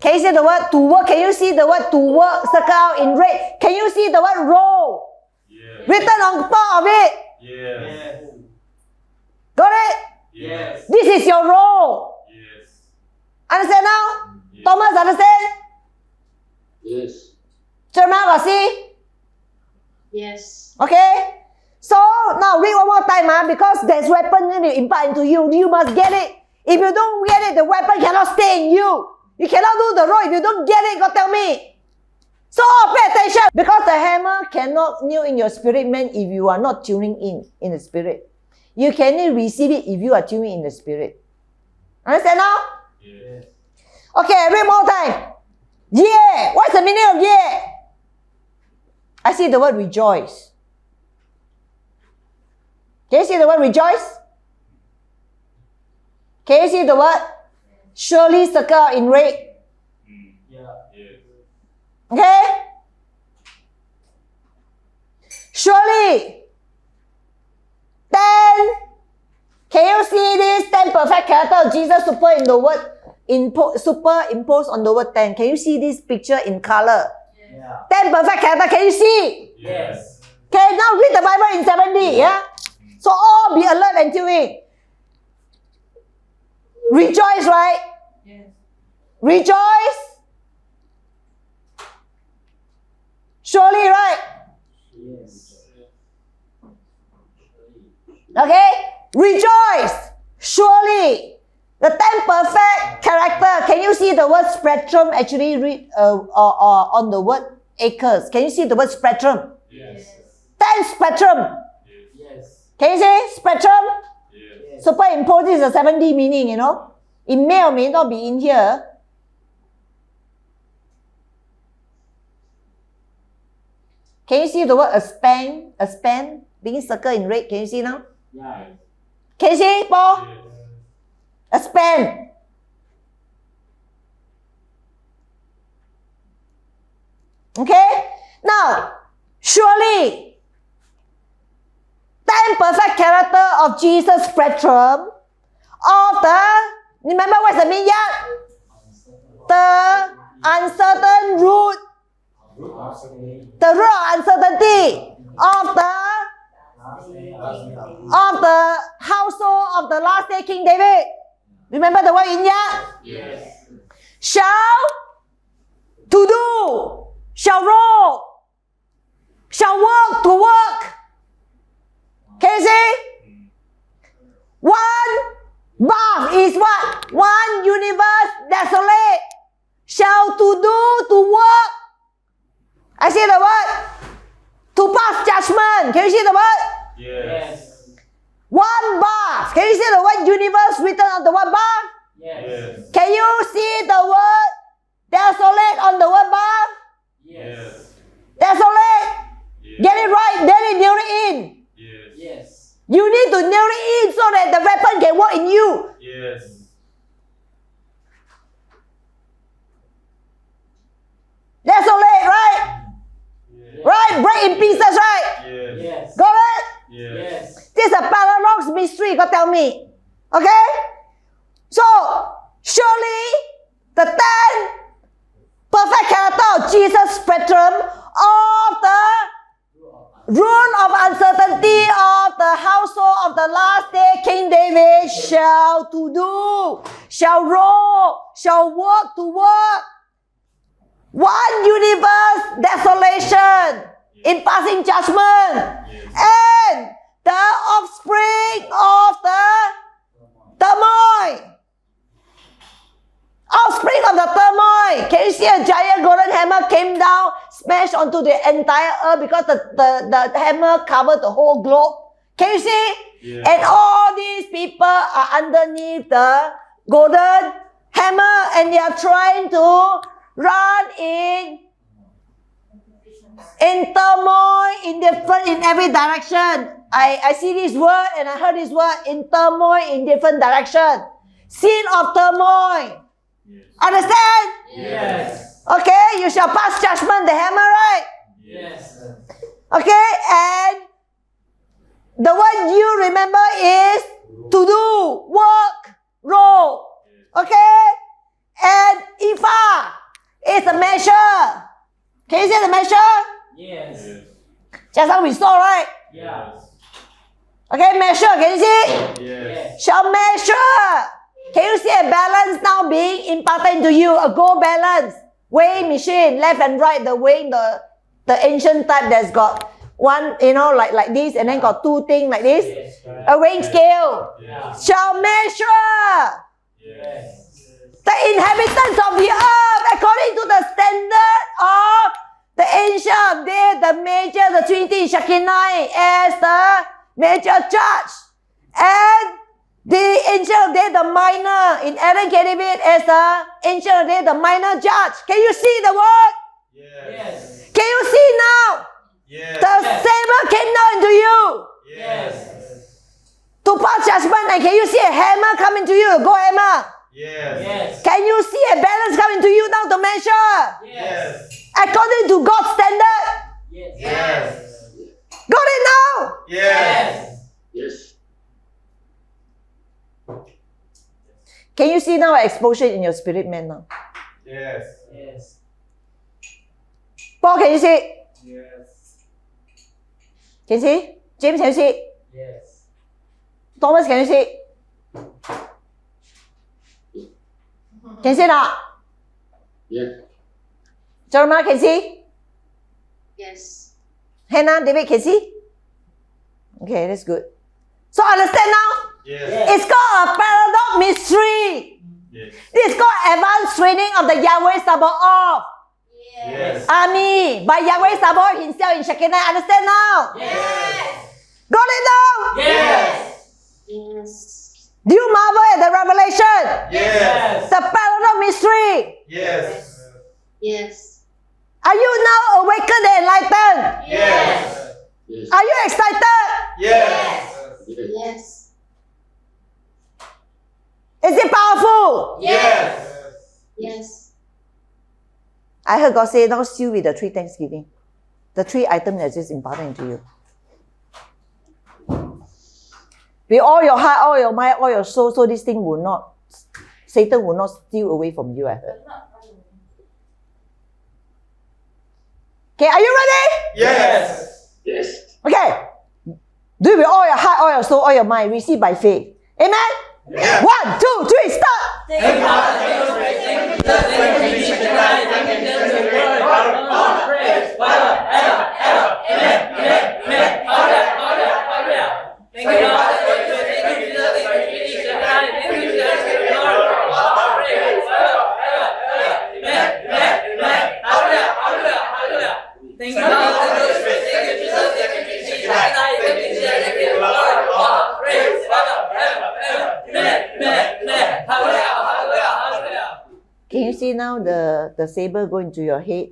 Can you see the word to work? Can you see the word to work circle out in red? Can you see the word role Yes. written on top of it? Yes. Yes. Got it? Yes. This is your role. Yes. Understand now? Yes. Thomas, understand? Yes. Jeremiah got see? Yes. Okay? So, now read one more time, because there's weapon in it impart into you. You must get it. If you don't get it, the weapon cannot stay in you. You cannot do the role if you don't get it. God tell me. So, pay attention. Because the hammer cannot kneel in your spirit man if you are not tuning in the spirit. You can only receive it if you are tuning in the spirit. Understand now? Yes. Okay, read more time. Yeah. What's the meaning of yeah? I see the word rejoice. Can you see the word rejoice? Can you see the word surely circle in red? Yeah. Yes. Okay? Surely. Then, can you see this 10 perfect character of Jesus superimposed on the word 10? Can you see this picture in color? Yeah. 10 perfect character, can you see? Yes. Okay, now read the Bible in 7D, yeah? So all be alert and tune in. Rejoice, right? Yes. Rejoice. Surely, right? Yes. Okay? Rejoice. Surely. The 10 perfect character. Can you see the word spectrum actually read on the word acres? Can you see the word spectrum? Yes. 10 spectrum. Yes. Can you see spectrum? Yes. Superimpose is a 7D meaning, It may or may not be in here. Can you see the word a span being circled in red? Can you see now? Yeah. Can you see, Paul? Yes. A span. Okay? Now, surely, 10 perfect character of Jesus spectrum of the, remember what's the meaning? The uncertain root, the root of uncertainty of the household of the last day King David. Remember the word in here? Yes. Shall, to do, shall roll, shall work, to work. Can you see? One bath is what? One universe desolate. Shall to do, to work. I see the word. To pass judgment. Can you see the word? Yes. One bath. Can you see the word universe written on the word bath? Yes. Can you see the word desolate on the word bath? Yes. Desolate. Yes. Get it right. Then it nail it in. Yes. Yes. You need to nail it in so that the weapon can work in you. Yes. tell me. Okay? So, surely the 10 perfect character of Jesus spectrum of the rule of uncertainty of the household of the last day King David shall to do, shall roll, shall work to work. One universe desolation in passing judgment, and the offspring of the turmoil. Offspring of the turmoil. Can you see a giant golden hammer came down, smashed onto the entire earth because the hammer covered the whole globe? Can you see? Yeah. And all these people are underneath the golden hammer, and they are trying to run in turmoil, in every direction. I see this word and I heard this word, in turmoil in different direction. Scene of turmoil. Yes. Understand? Yes. Okay, you shall pass judgment, the hammer, right? Yes. Okay, and the one you remember is to do, work, roll. Okay? And Ifa is a measure. Can you see the measure? Yes. Just how we saw, right? Yes. Okay, measure, can you see? Yes. Shall measure. Can you see a balance now being imparted into you? A gold balance. Weighing machine, left and right, the weighing, the ancient type that's got one, like this, and then got two things like this. Yes. A weighing scale. Yes. Shall measure Yes. the inhabitants of the earth according to the standard of the ancient of days, the major, the Trinity, Shekinah as the major judge, and the ancient of days, the minor, in Aaron David as the ancient of days, the minor judge. Can you see the word? Yes. Can you see now? Yes. The saber came down into you Yes. to pass judgment, and can you see a hammer coming to you? Go hammer. Yes. Yes. Can you see a balance coming to you now to measure? Yes. According to God's standard. Yes. Yes. Got it now? Yes. Yes. Can you see now an explosion in your spirit man now? Yes. Yes. Paul, can you see? Yes. Can you see? James, can you see? Yes. Thomas, can you see? Can you see now? Yes. Jeremiah, can you see? Yes. Hannah, David, can you see? Okay, that's good. So understand now? Yes. It's called a paradox mystery. Yes. This is called advanced training of the Yahweh Sabaoth Yes. army by Yahweh Sabaoth himself in Shekinah. Understand now? Yes. Got it now? Yes. Yes. Do you marvel at the revelation? Yes. The paradox mystery. Yes. Yes. Are you now awakened and enlightened? Yes. Yes. Are you excited? Yes. Yes. Is it powerful? Yes. Yes. I heard God say, now seal with the 3 thanksgiving. The 3 items that just imparted into you. With all your heart, all your mind, all your soul, so this thing will not, Satan will not steal away from you, I heard. Okay, are you ready? Yes. Yes. Okay. Do it with all your heart, all your soul, all your mind. Receive by faith. Amen? Yeah. 1, 2, 3, start! Can you see now the saber go into your head,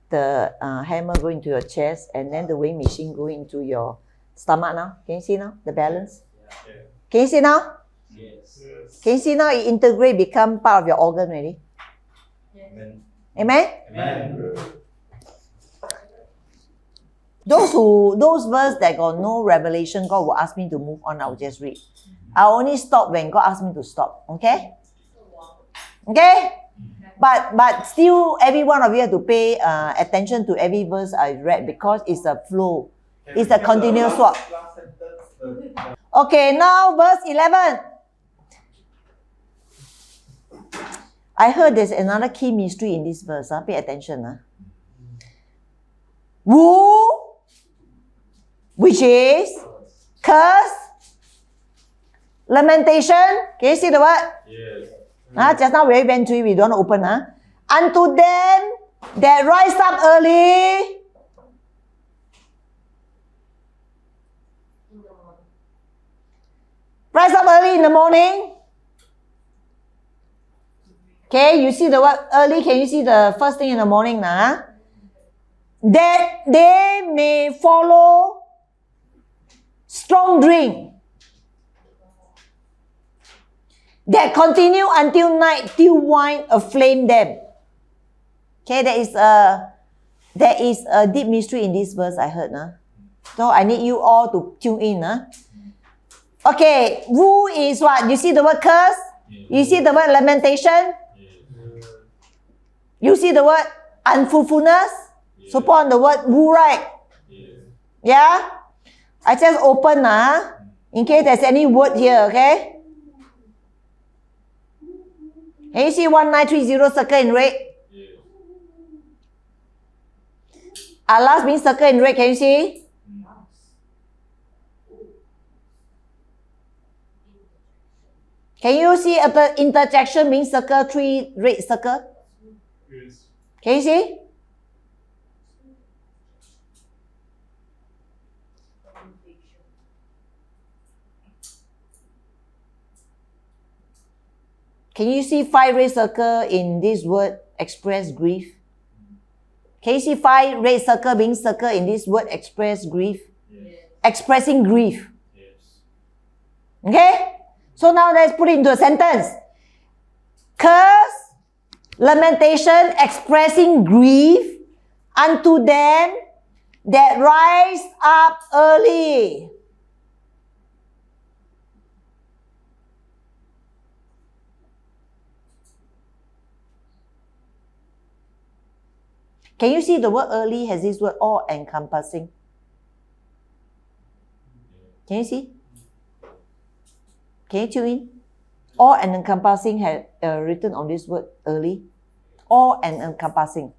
the hammer go into your chest, and then the weighing machine go into your stomach now? Can you see now the balance? Can you see now? Yes. Can you see now it integrate, become part of your organ already? Amen. Amen? Amen. Those verses that got no revelation, God will ask me to move on, I'll just read. I only stop when God asks me to stop. Okay? Okay? But still, every one of you have to pay attention to every verse I read because it's a flow. It's a continuous swap. Okay, now verse 11. I heard there's another key mystery in this verse. Pay attention. Woo, which is curse, lamentation. Can you see the word? Yes. Just now we went through, we don't open. Unto them that rise up early. Rise up early in the morning. Okay, you see the word early. Can you see the first thing in the morning? That they may follow strong drink. That continue until night, till wine aflame them. Okay, there is a deep mystery in this verse I heard. So I need you all to tune in. Okay, woo is what? You see the word curse? You see the word lamentation? You see the word unfruitfulness? So put on the word woo, right? Yeah? I just open in case there's any word here, okay? Can you see 1930 circle in red? Last means circle in red, can you see? Can you see the interjection means circle, 3 red circle? Yes. Can you see? Can you see 5 red circle in this word express grief? Can you see 5 red circle being circle in this word express grief? Yes. Expressing grief. Yes. Okay? So now let's put it into a sentence. Curse, lamentation, expressing grief unto them that rise up early. Can you see the word early has this word all encompassing? Can you see? Can you tune in? All and encompassing had written on this word early. All and encompassing.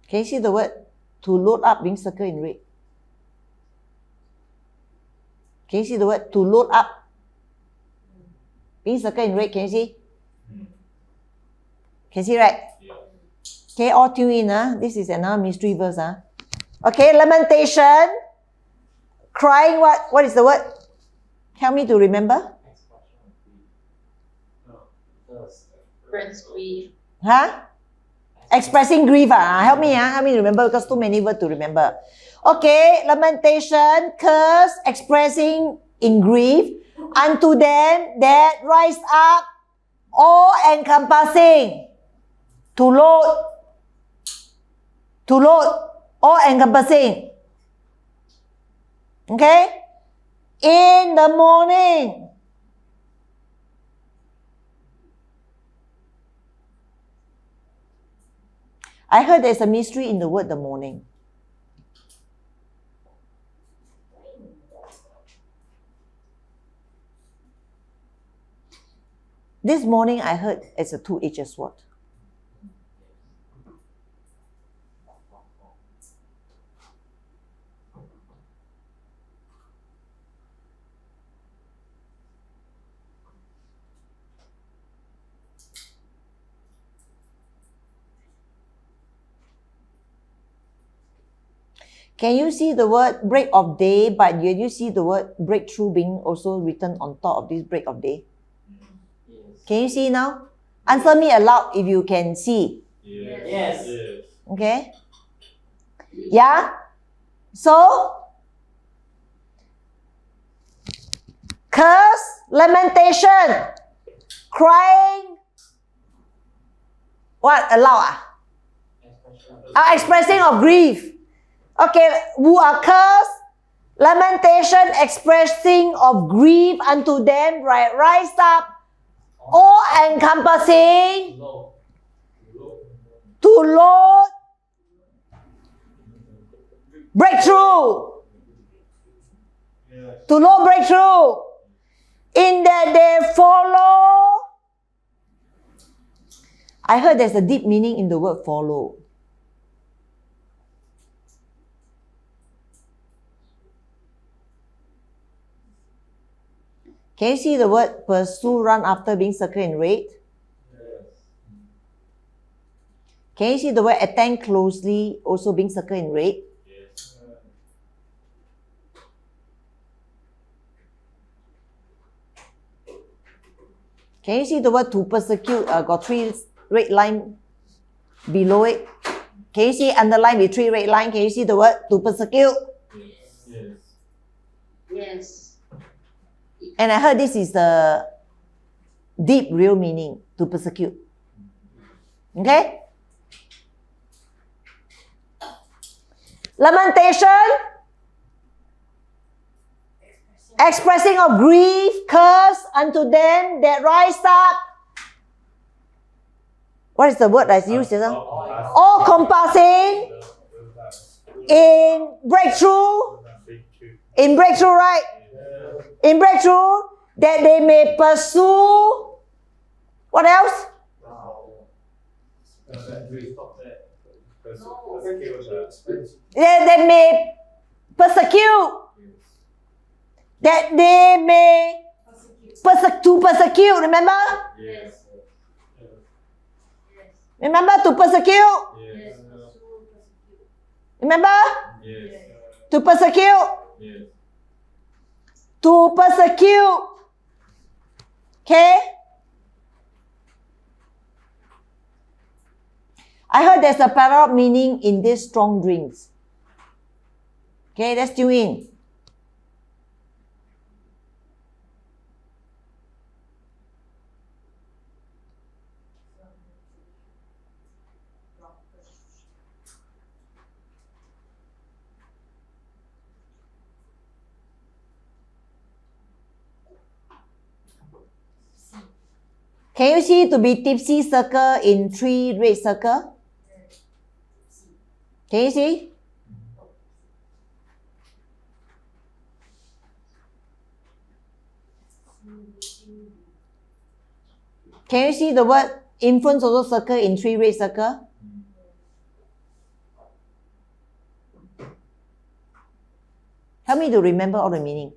Can you see the word to load up being circled in red? Can you see the word to load up being circled in red? Can you see? Can you see, right? Okay, all tune in. This is another mystery verse. Okay, lamentation. Crying, what? What is the word? Help me to remember. Friends grief. Expressing grief. Help me remember because too many words to remember. Okay, lamentation, curse, expressing in grief unto them that rise up, all encompassing. To load, all encompassing. Okay? In the morning. I heard there's a mystery in the word the morning. This morning I heard it's a two-edged sword. Can you see the word break of day, but you see the word breakthrough being also written on top of this break of day? Can you see now? Answer me aloud if you can see. Yes. Okay? Yeah? So, curse, lamentation, crying, what? Aloud? Expressing of grief. Okay, who are cursed, lamentation, expressing of grief unto them, right? Rise up, all encompassing, to Lord, breakthrough. Yes. To Lord, breakthrough. In that they follow. I heard there's a deep meaning in the word follow. Can you see the word pursue, run after being circled in red? Can you see the word attend closely also being circled in red? Yes. Can you see the word to persecute? Got 3 red line below it. Can you see underline with 3 red line? Can you see the word to persecute? Yes. Yes. And I heard this is the deep real meaning, to persecute. Okay? Lamentation, expressing of grief, curse unto them that rise up. What is the word that's used? All compassing in breakthrough. In breakthrough, right? In breakthrough, that they may pursue. What else? That they may persecute. That they may persecute, remember? Yes. Remember to persecute? Yes. Remember? Yes. To persecute? Yes. To persecute. Okay? I heard there's a parallel meaning in these strong drinks. Okay, let's tune in. Can you see to be tipsy circle in 3 red circle? Can you see? Can you see the word influence also circle in 3 red circle? Help me to remember all the meaning.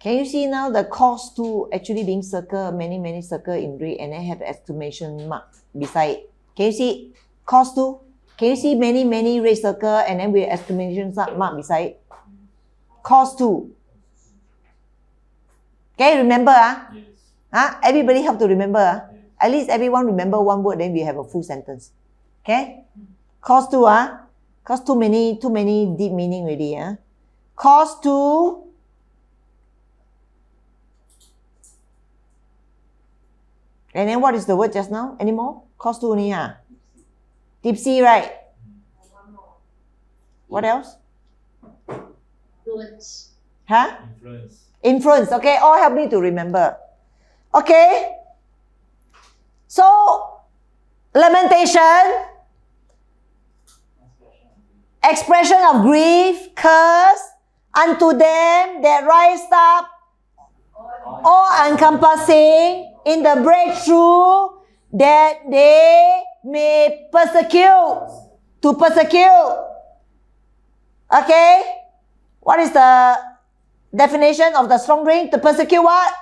Can you see now the cause to actually being circle, many circle in red, and then have exclamation mark beside it? Can you see cause to? Can you see many red circle and then with exclamation mark beside it? Cause to. Can you remember? Yes. Everybody have to remember. Yes. At least everyone remember one word, then we have a full sentence. Okay? Cause to. Cause too many deep meaning already. Cause to. And then what is the word just now? Any more? Cause to only, Tipsy, right? What else? Influence. Influence. Okay, all help me to remember. Okay? So, lamentation, expression of grief, curse unto them that rise up, all encompassing in the breakthrough that they may persecute. To persecute. Okay? What is the definition of the strong drink? To persecute what?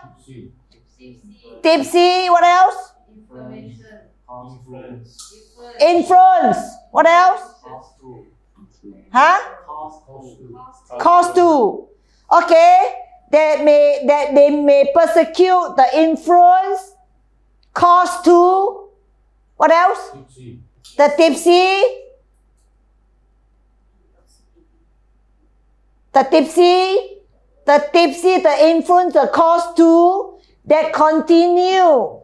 Tipsy. What else? Information. Influence. What else? Huh? Cause to. Okay. That they may persecute, the influence, cause to. What else? The tipsy. The influence, the cause to, that continue.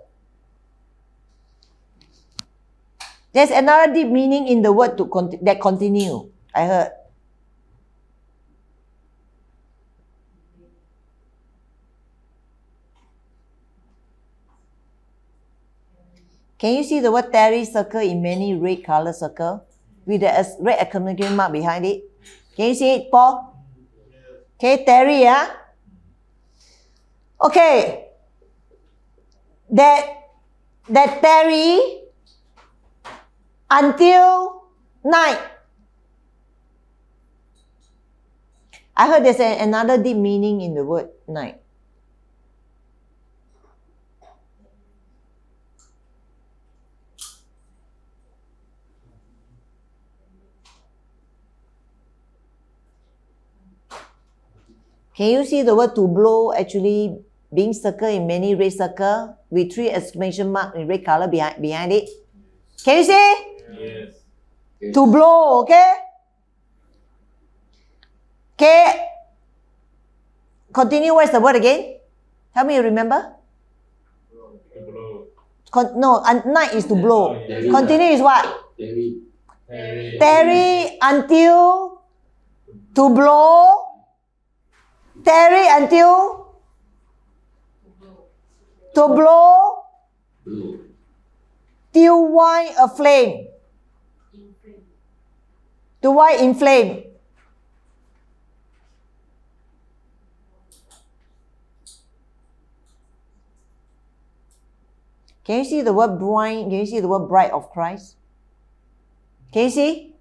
There's another deep meaning in the word that continue. I heard. Can you see the word tarry circle in many red color circle with the red exclamation mark behind it? Can you see it, Paul? Okay, tarry, yeah? Okay. That tarry until night. I heard there's another deep meaning in the word night. Can you see the word to blow actually being circled in many red circle with 3 exclamation mark in red color behind it? Can you see? Yes. To blow, okay? Okay. Continue, what's the word again? Help me remember. Night is to blow. Continue is what? Tarry until to blow. Tarry until to blow till wine aflame. To wine inflame. Can you see the word bride? Can you see the word bride of Christ? Can you see?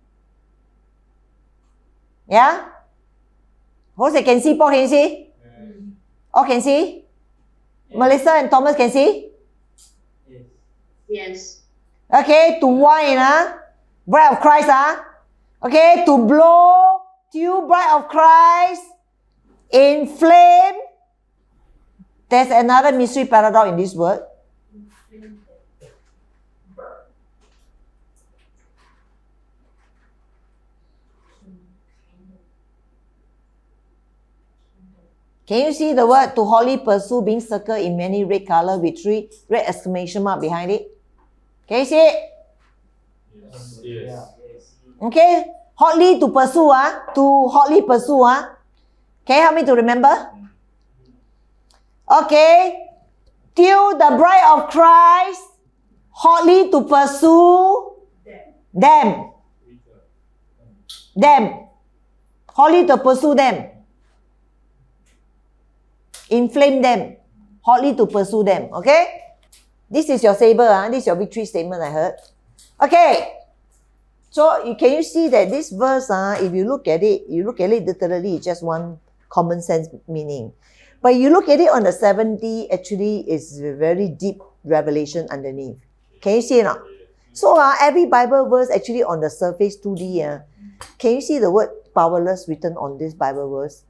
Yeah? Who's that can see? Paul, can you see? Oh, can see? Melissa and Thomas can see? Yes. Okay, to wine, bride of Christ, okay, to blow till bride of Christ in flame. There's another mystery paradox in this word. Can you see the word to hotly pursue being circled in many red color with 3 red exclamation mark behind it? Can you see it? Yes. Okay, hotly to pursue, to hotly pursue, Can you help me to remember? Okay, till the bride of Christ hotly to pursue them. Hotly to pursue them. Inflame them. Hotly to pursue them. Okay? This is your saber. This is your victory statement, I heard. Okay. So, can you see that this verse, if you look at it literally, it's just one common sense meaning. But you look at it on the 7D, actually, it's a very deep revelation underneath. Can you see it now? So, every Bible verse actually on the surface, 2D, can you see the word powerless written on this Bible verse?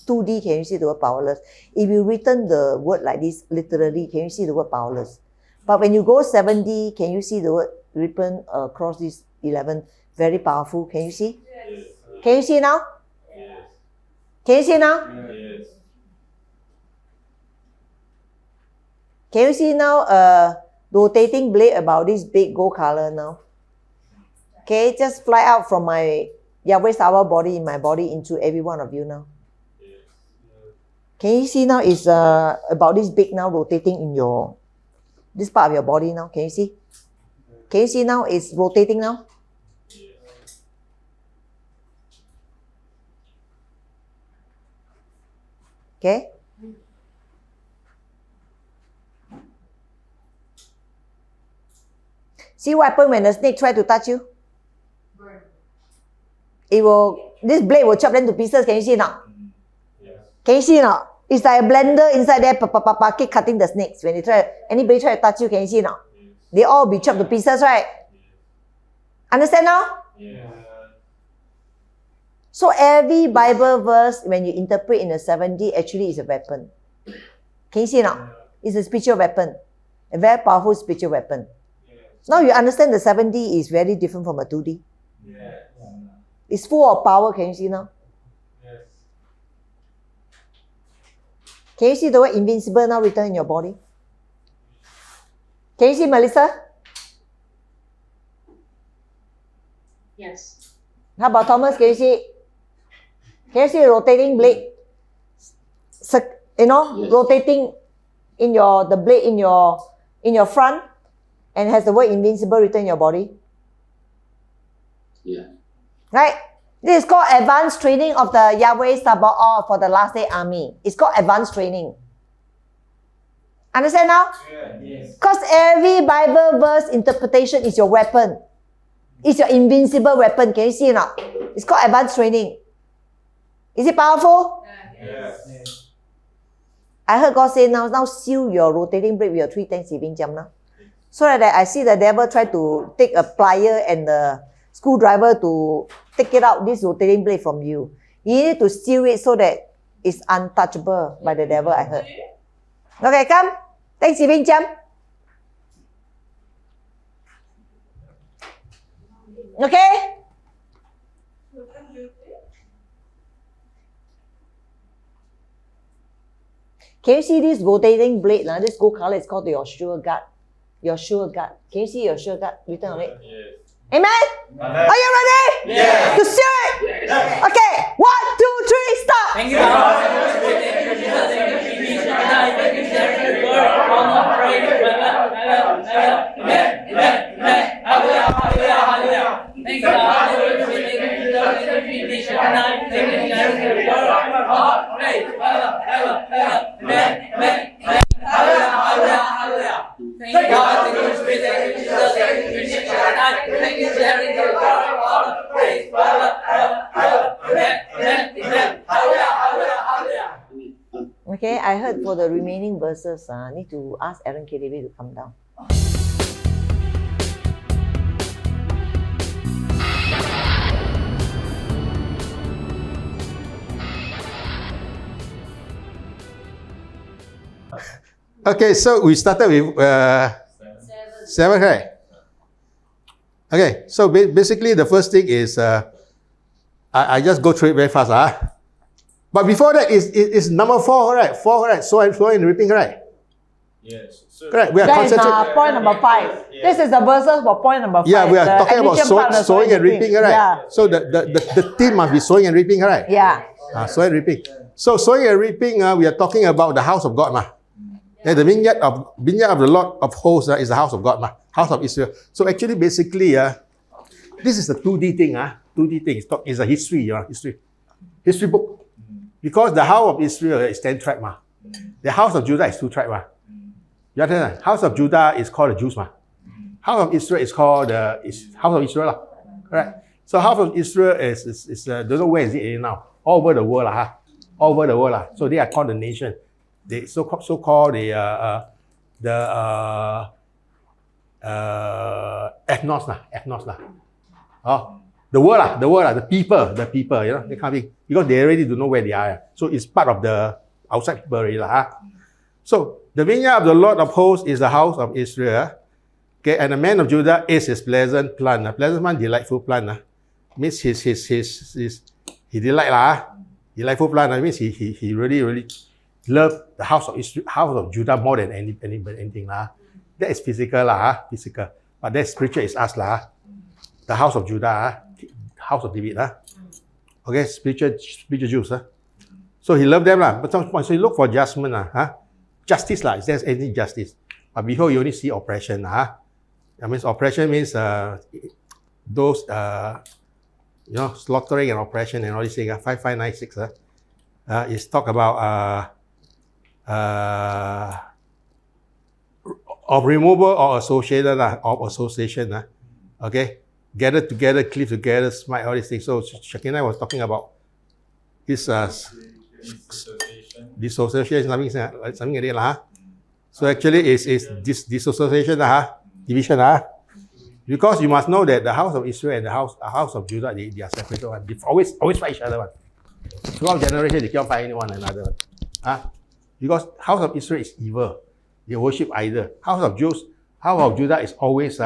2D, can you see the word powerless? If you written the word like this, literally, can you see the word powerless? But when you go 7D, can you see the word written across this 11? Very powerful. Can you see? Yes. Can you see now? Yes. Can you see now? Yes. Can you see now rotating blade about this big gold color now? Okay, just fly out from my Yahweh Sabaoth body in my body into every one of you now. Can you see now it's about this big now rotating in your this part of your body now? Can you see? Can you see now it's rotating now? Okay. See what happens when the snake try to touch you? This blade will chop them to pieces. Can you see now? Can you see now? It's like a blender inside there, keep cutting the snakes. When anybody try to touch you, can you see now? They all be chopped to pieces, right? Understand now? Yeah. So every Bible verse, when you interpret in the 70, actually is a weapon. Can you see now? It's a spiritual weapon. A very powerful spiritual weapon. Now you understand the 70 is very different from a 2D. Yes. It's full of power. Can you see now? Yes. Can you see the word invincible now written in your body? Can you see, Melissa? Yes. How about Thomas? Can you see? Can you see a rotating blade? Yes. Rotating in the blade in your front, and has the word invincible written in your body. Yeah. Right? This is called advanced training of the Yahweh Sabaoth for the last day army. It's called advanced training. Understand now? Yes. Because every Bible verse interpretation is your weapon. It's your invincible weapon. Can you see it now? It's called advanced training. Is it powerful? Yes. I heard God say now seal your rotating blade with your 310 saving jump now. So that I see the devil try to take a plier and the screwdriver to take it out, this rotating blade from you. You need to seal it so that it's untouchable by the devil, I heard. Okay, come. Take saving jump. Okay? Can you see this rotating blade? This gold color is called your sure guard. Your sure guard. Can you see your sure guard written on it? Yes. Amen? Amen. Are you ready? Yes. To seal it? Yes. Okay. 1, 2, 3, start. Thank you, Lord. Thank you, Jesus. Thank you, Jesus. Thank you, Jesus. Glory, honor, praise, amen, amen. Hallelujah, hallelujah, hallelujah. Thank you, Lord. Thank you, Jesus. Thank you, Jesus. Thank you, Jesus. Glory, honor, praise, amen, amen. Hallelujah, hallelujah, hallelujah. Thank you, God. Thank you, Spirit. Thank you, Jesus. Thank you, Jesus. Thank you, Jesus. Glory, honor, praise, amen, amen. Hallelujah, hallelujah, hallelujah. Okay, I heard for the remaining verses, need to ask Aaron KDB to come down. Okay, so we started with 7, right? Okay, so basically the first thing is, I just go through it very fast. But before that is number 4, right? 4, right? Sowing and reaping, right? Yes. So Correct. We are That is concentrating. point number 5. Yeah. This is the verses for point number 5. Yeah, we are the talking about addition part of the sowing and reaping, right? Yeah. So the theme must be sowing and reaping, right? Yeah. Sowing and reaping. So sowing and reaping, we are talking about the house of God, ma. Yeah, the vineyard of the Lord of hosts is the house of God, ma. House of Israel. So actually, basically, this is the 2D thing, 2D thing. It's a history, history book. Because the house of Israel is 10 tribes, ma. The house of Judah is 2 tribes, ma. You understand? House of Judah is called the Jews, ma. House of Israel is called House of Israel, right? So House of Israel is don't know where is it now. All over the world, all over the world, So they are called the nation. They so called the ethnos, the world, the people, they kind of thing, because they already don't know where they are. So it's part of the outside people already, So the vineyard of the Lord of hosts is the house of Israel. Okay, and the man of Judah is his pleasant plant. Pleasant plant, delightful plant. Means he delight delightful plant. Means he really love the house of Israel, house of Judah more than anything That is physical physical. But that spiritual is us The house of Judah, house of David Okay, spiritual Jews So he loved them But some point, so he look for judgment justice If there's any justice. But before you only see oppression That means oppression means those slaughtering and oppression and all these things 5596 is talk about of removal or association okay, gather together, cleave together, smite, all these things. So Shekinah was talking about this dissociation, something like that. So actually is this dissociation division Because you must know that the house of Israel and the house of Judah, they are separated one. They always fight each other one. Throughout generation, they can't fight one another. Because house of Israel is evil. They worship idol. House of Judah is always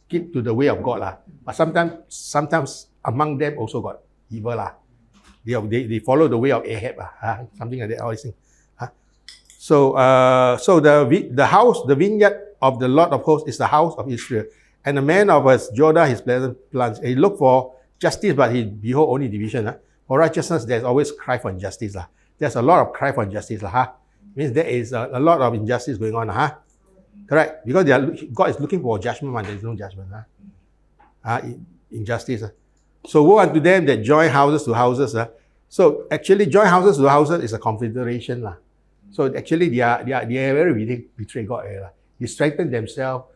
keep to the way of God. But sometimes among them also got evil. They follow the way of Ahab. Something like that, all these things. So the vineyard of the Lord of hosts is the house of Israel. And the man of Judah, his pleasant plants. He looked for justice, but he behold only division. For righteousness, there's always cry for injustice. There's a lot of cry for injustice. Means there is a lot of injustice going on. Correct? Because God is looking for judgment, but there is no judgment. Injustice. So woe unto them that join houses to houses. So actually, join houses to houses is a confederation. So actually, they are very really betray God. They strengthen themselves,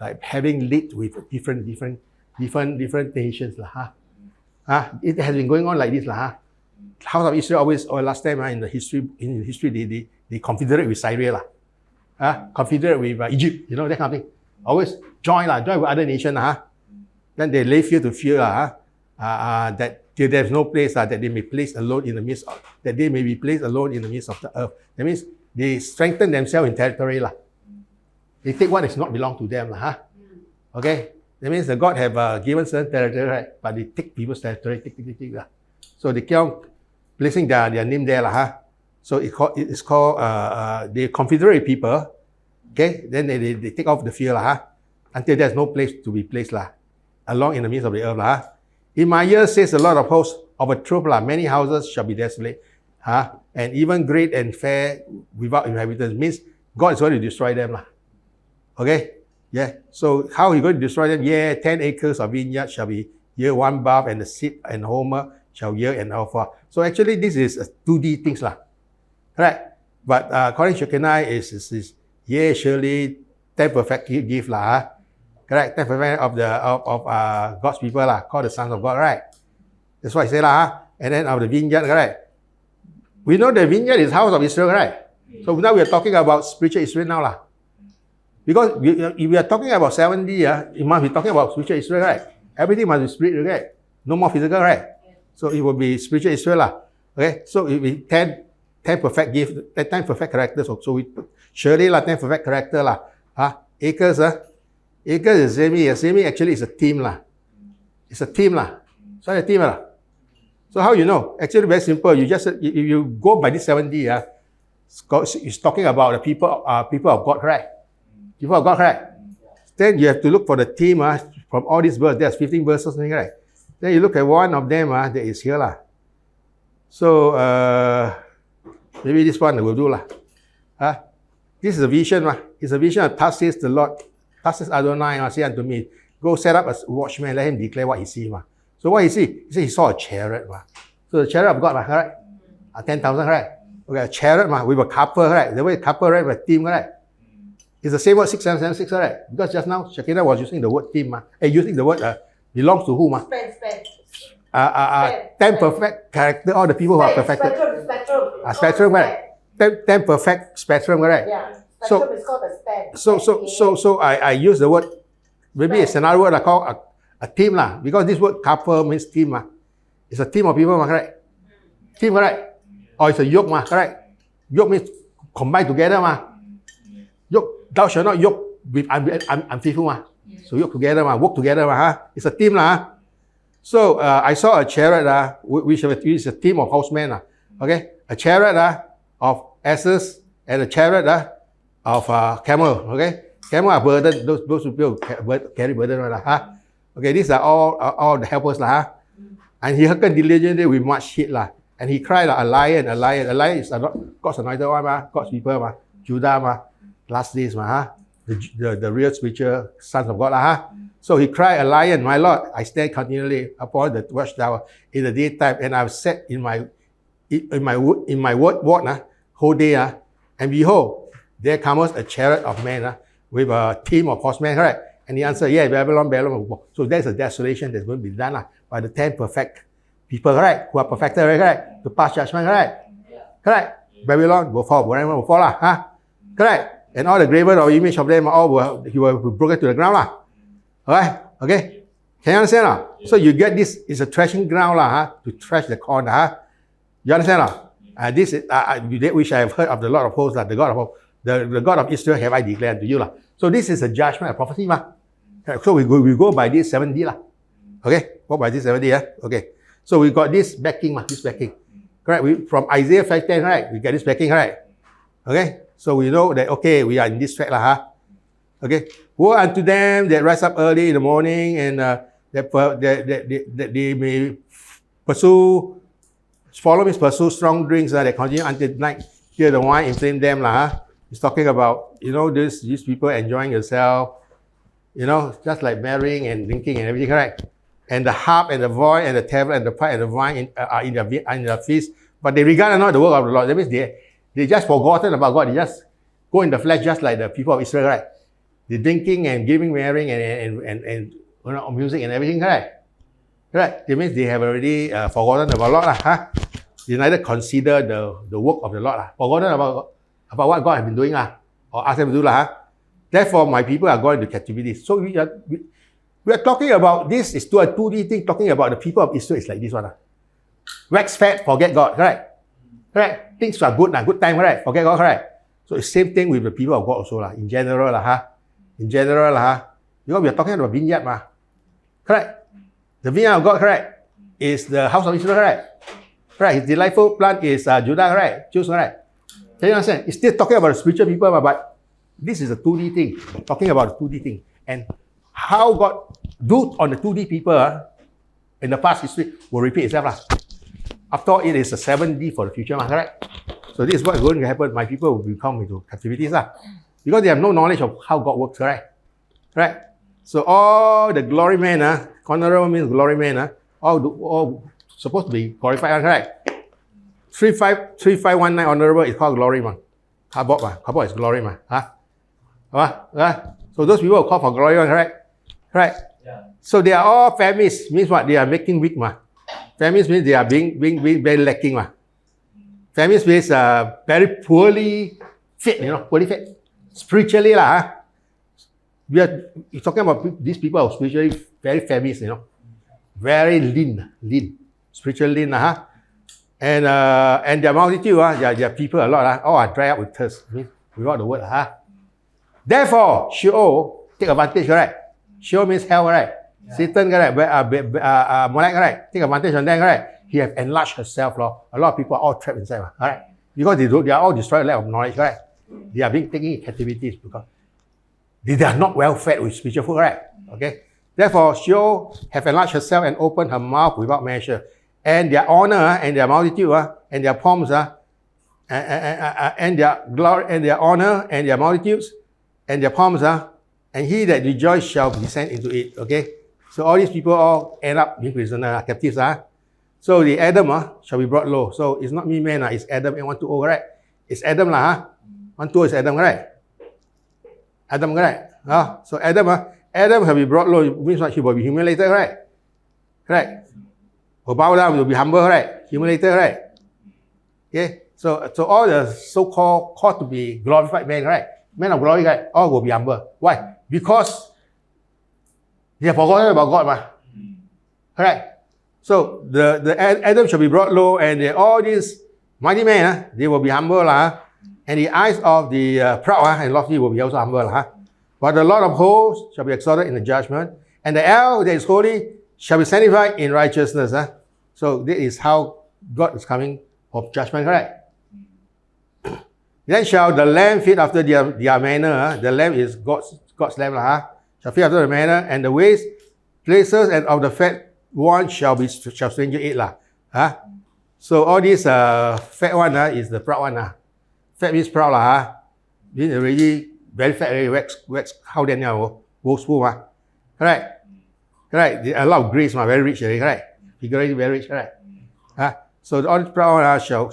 like having lead with different nations. It has been going on like this. House of Israel always, or last time in history, they confederate with Syria. Confederate with Egypt, that kind of thing. Always join with other nations. Then they lay fear to fear that there's no place that they may be placed alone in the midst of, that they may be placed alone in the midst of the earth. That means they strengthen themselves in territory. They take what does not belong to them. Okay? That means that God have given certain territory, right? But they take people's territory, take. So they keep on placing their name there. So it's called they confederate people. Okay? Then they take off the fear until there's no place to be placed along in the midst of the earth. In my years, says the Lord of hosts, of a truth, many houses shall be desolate. And even great and fair without inhabitants. Means God is going to destroy them. Okay? Yeah. So how are you going to destroy them? 10 acres of vineyard shall be year one bath, and the seed and homer shall year and alpha. So actually this is 2D things. Right? But according to Shekinah is surely 10 perfect gift. Correct? 10 perfect of God's people called the sons of God, right? That's what I say and then of the vineyard, correct? We know the vineyard is house of Israel, right? So now we are talking about spiritual Israel now. Because if we are talking about 70, it must be talking about spiritual Israel, right? Everything must be spiritual, right? No more physical, right? So it will be spiritual Israel. Okay? So it will be 10 perfect gift, 10 perfect characters. So we put surely 10 perfect character. Acres, acres is semi. Semi actually is a team. It's a team. So a team. So how you know? Actually very simple. You just if you go by this 70, it's talking about the people of God, correct? People of God, correct? Then you have to look for the team from all these verses. There's 15 verses, right? Then you look at one of them that is here. So maybe this one will do. This is a vision. It's a vision of thus says the Lord. Thus says Adonai, say unto me, go set up a watchman, let him declare what he sees. So what he see? He said he saw a chariot. So the chariot of God, right? 10,000, right? Okay, a chariot with a couple, right? The way couple, right, with a team, right? It's the same word 6776, right? Because just now Shekinah was using the word team, using the word belongs to whom? 10 perfect character, all the people who are perfected. Spectrum, right? 10 perfect spectrum, right? Yeah. Spectrum is called a span. So I use the word, maybe it's another word I call a team because this word couple means team. It's a team of people, correct? Team, correct? Or it's a yoke, correct? Yoke means combine together. Yoke, thou shalt not yoke with unfaithful. So yoke together, work together. It's a team. So I saw a chariot which is a team of horsemen. Okay? A chariot of asses and a chariot of camel. Okay? Camel are burden, those people carry burden. Okay, these are all the helpers. And he hearkened diligently with much heat. And he cried, a lion. A lion is God's anointed one, God's people, Judah, last days, the real spiritual sons of God. So he cried, a lion, my Lord, I stand continually upon the watchtower in the daytime, and I've sat in my ward whole day. And behold, there comes a chariot of men with a team of horsemen, right? And he answered, yeah, Babylon. So there's a desolation that's going to be done by the 10 perfect people, right? Who are perfected, right? To pass judgment, right? Correct? Babylon will fall, Babylon will fall, correct? And all the graven or image of them, he will be broken to the ground, alright? Okay? Can you understand? So you get this, it's a threshing ground to thresh the corn. You understand? This is which I have heard of the Lord of hosts, the God of hosts, the God of Israel have I declared to you. So this is a judgment, a prophecy. So we go by this 7D. Okay? Go by this 7D. Okay. So we got this backing. Correct? From Isaiah 5:10, right? We get this backing, right? Okay? So we know that, okay, we are in this track. Okay? Woe unto them that rise up early in the morning and that they may pursue strong drinks that continue until night. Here the wine inflame them. It's talking about, these people enjoying themselves, just like marrying and drinking and everything, correct? And the harp and the voice and the tablet and the pipe and the wine are in their feast, but they regard not the work of the Lord. That means they just forgotten about God. They just go in the flesh, just like the people of Israel, right? They're drinking and giving, marrying and music and everything, correct? Correct. That means they have already forgotten about the Lord, They neither consider the work of the Lord, forgotten about what God has been doing, or asked them to do, Therefore, my people are going to captivity. So we are talking about this is to a 2D thing. Talking about the people of Israel is like this one. Wax fat, forget God, correct? Correct. Things are good, good time, correct? Forget God, correct? So it's same thing with the people of God also, in general, In general, because we are talking about vineyard, correct? The vineyard of God, correct, is the house of Israel, correct? Correct. His delightful plant is Judah, correct? Jews, correct? Can you understand? It's still talking about the spiritual people, but this is a 2D thing. Talking about the 2D thing. And how God do on the 2D people in the past history will repeat itself. After all, it is a 7D for the future, correct? So this is what is going to happen. My people will become into captivities, because they have no knowledge of how God works, correct? Right? So all the glory men, honorable means glory men, all supposed to be glorified, correct? 3519 honorable is called glory, Kabot is glory, So those people are called for glory, correct? Correct? Yeah. So they are all famished, means what? They are making weak, Famished means they are being very lacking, Famished means very poorly fit, poorly fit. Spiritually, we are talking about these people are spiritually very famished, very lean, spiritually lean, and their multitude, their people a lot, all are dry up with thirst, without the word, Therefore, Sheol take advantage, correct? Sheol means hell, right? Yeah. Satan, correct? Molech, correct? Take advantage on them, correct? He have enlarged herself, Lord. A lot of people are all trapped inside, correct? Because they are all destroyed lack of knowledge, correct? They are being taken in captivities because they are not well fed with spiritual food, right? Okay. Therefore, Sheol have enlarged herself and opened her mouth without measure. And their honor and their multitude and their pomps and their glory and their honor and their multitudes and their pomps and he that rejoice shall descend into it. Okay. So all these people all end up being prisoners, captives. So the Adam shall be brought low. So it's not me, man. It's Adam and 120, right? It's Adam 120 is Adam, right? Adam, right? So Adam shall be brought low. It means what? He will be humiliated, right? Correct. Will bow down, will be humble, right? Humiliated, right? Okay. So all the so-called called to be glorified men, right? Men of glory, right? All will be humble. Why? Because they have forgotten about God, correct? So the Adam shall be brought low, and all these mighty men, they will be humble, and the eyes of the proud and lofty will be also humble, But the Lord of hosts shall be exalted in the judgment, and the El that is holy shall be sanctified in righteousness. So this is how God is coming for judgment, correct? Then shall the Lamb feed after their manner. The Lamb is God's Lamb, shall feed after the manner, and the ways, places, and of the fat one shall stranger eat, So all this fat one is the proud one, Fat means proud, Means already very fat, already wax. How then boastful, correct? Correct. A lot of grace, very rich, correct? Figuratively very rich, correct? So all this proud one shall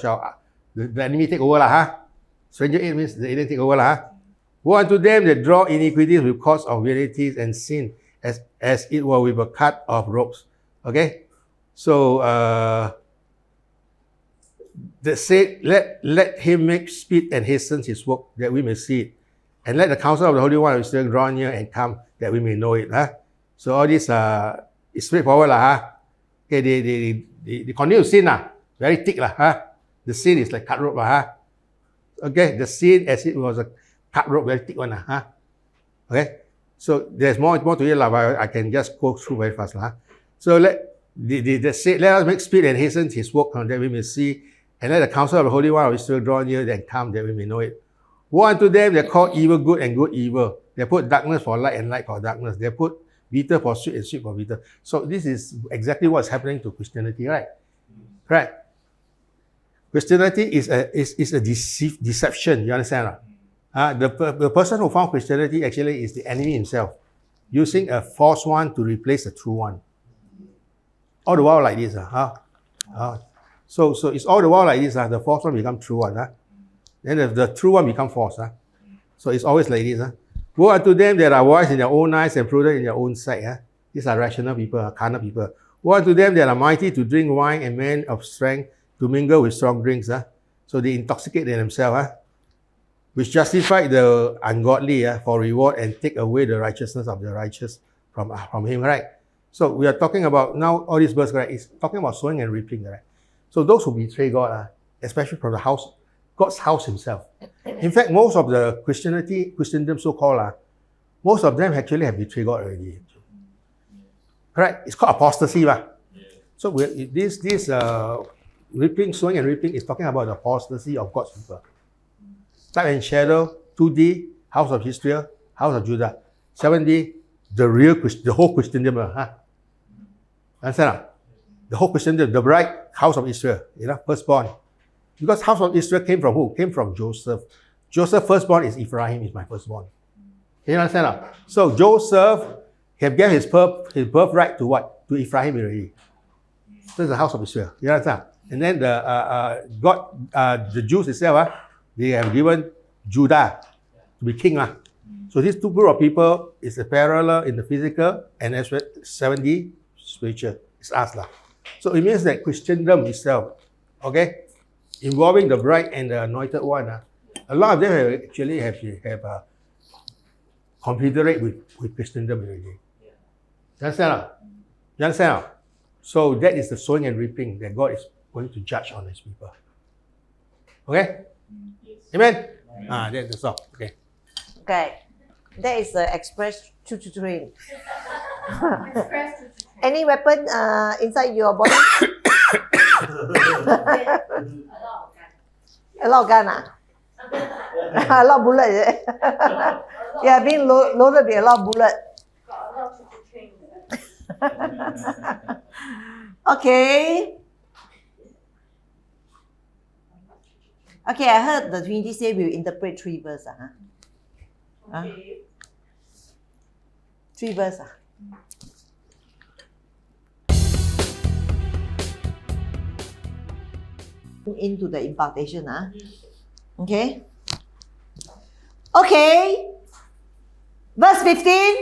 the enemy take over, Stranger eat means the enemy take over, Woe unto them that draw iniquities with cause of vanities and sin, as it were with a cut of ropes. Okay? So that said, let him make speed and hasten his work, that we may see it. And let the counsel of the Holy One of Israel draw near and come, that we may know it. So all this is straightforward lah. Okay, they continue to sin lah. Very thick lah. The sin is like cut rope lah. Okay, the sin as it was a cut rope, very thick one lah. Okay, so there's more to it lah, but I can just go through very fast lah. So let us make speed and hasten his work, that we may see, and let the counsel of the Holy One of Israel draw near and come, that we may know it. Woe unto them that call evil good and good evil. They put darkness for light and light for darkness. They put bitter for sweet and sweet for bitter. So this is exactly what's happening to Christianity, right? Right. Christianity is a deception. You understand? The person who found Christianity actually is the enemy himself, using a false one to replace the true one. All the while like this. So it's all the while like this. The false one become true one. Then the true one become false. So it's always like this. Woe unto them that are wise in their own eyes and prudent in their own sight. These are rational people, carnal people. Woe unto them that are mighty to drink wine and men of strength to mingle with strong drinks. So they intoxicate themselves, which justify the ungodly for reward and take away the righteousness of the righteous from him, right? So we are talking about now, all this verse, right, is talking about sowing and reaping, right? So those who betray God, especially from the house, God's house himself. In fact, most of the Christendom so-called, most of them actually have betrayed God already. Correct? It's called apostasy. So this reaping, sowing and reaping is talking about the apostasy of God's people. Type and shadow, 2D, house of Israel, house of Judah. 7D, the whole Christendom. Understand? The whole Christendom, the bride, house of Israel, firstborn. Because house of Israel came from who? Came from Joseph. Joseph firstborn is Ephraim, is my firstborn. Can you understand? So Joseph have given his birthright to what? To Ephraim already. So it's the house of Israel. You understand? And then the Jews itself, they have given Judah to be king. So these two group of people is a parallel in the physical and as well 7D spiritual. It's us. So it means that Christendom itself, okay, involving the bride and the anointed one, a lot of them actually have confederate with Christendom already. You understand? You understand? So that is the sowing and reaping that God is going to judge on his people. Okay? Amen? That's all. Okay. Okay. That is the express train. Any weapon inside your body? A lot of gun. A lot of bullet. Yeah, being loaded with a lot of bullet. Okay. Okay, I heard the Trinity say we'll interpret 3 verses. Okay. 3 verses. Into the impartation. Okay. Okay. Verse 15.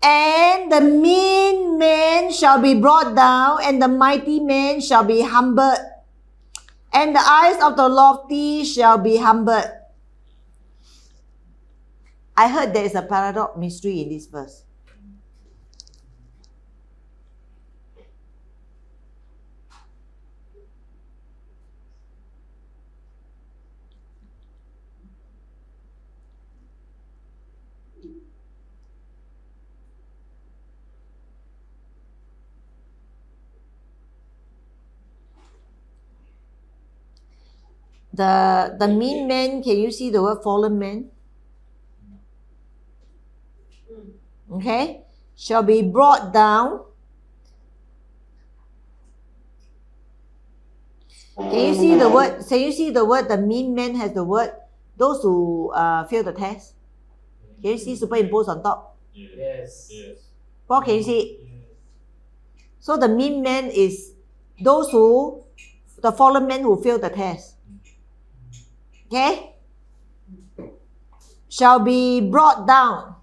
And the mean man shall be brought down, and the mighty man shall be humbled, and the eyes of the lofty shall be humbled. I heard there is a paradox mystery in this verse. The mean man, can you see the word fallen man? Okay, shall be brought down. Can you see the word? Can you see the word? The mean man has the word. Those who fail the test. Can you see superimposed on top? Yes. Paul, can you see it? So the mean man is those who, the fallen man who failed the test. Okay? Shall be brought down.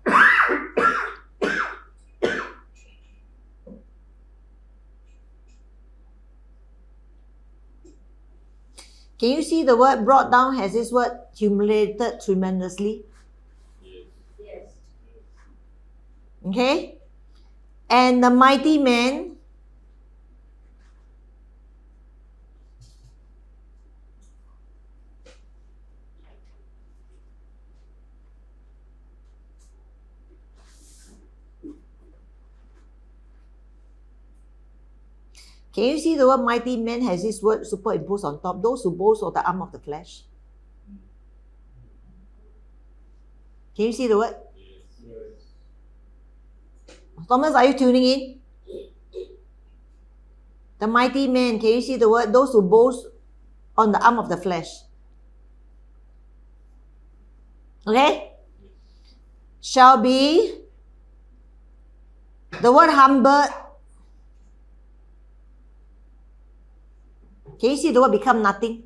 Can you see the word brought down has this word humiliated tremendously? Yes. Okay? And the mighty man Can you see the word mighty man has this word superimposed on top? Those who boast of the arm of the flesh. Can you see the word? Thomas, are you tuning in? The mighty man, can you see the word? Those who boast on the arm of the flesh. Okay? Shall be the word humbled. Can you see the word become nothing?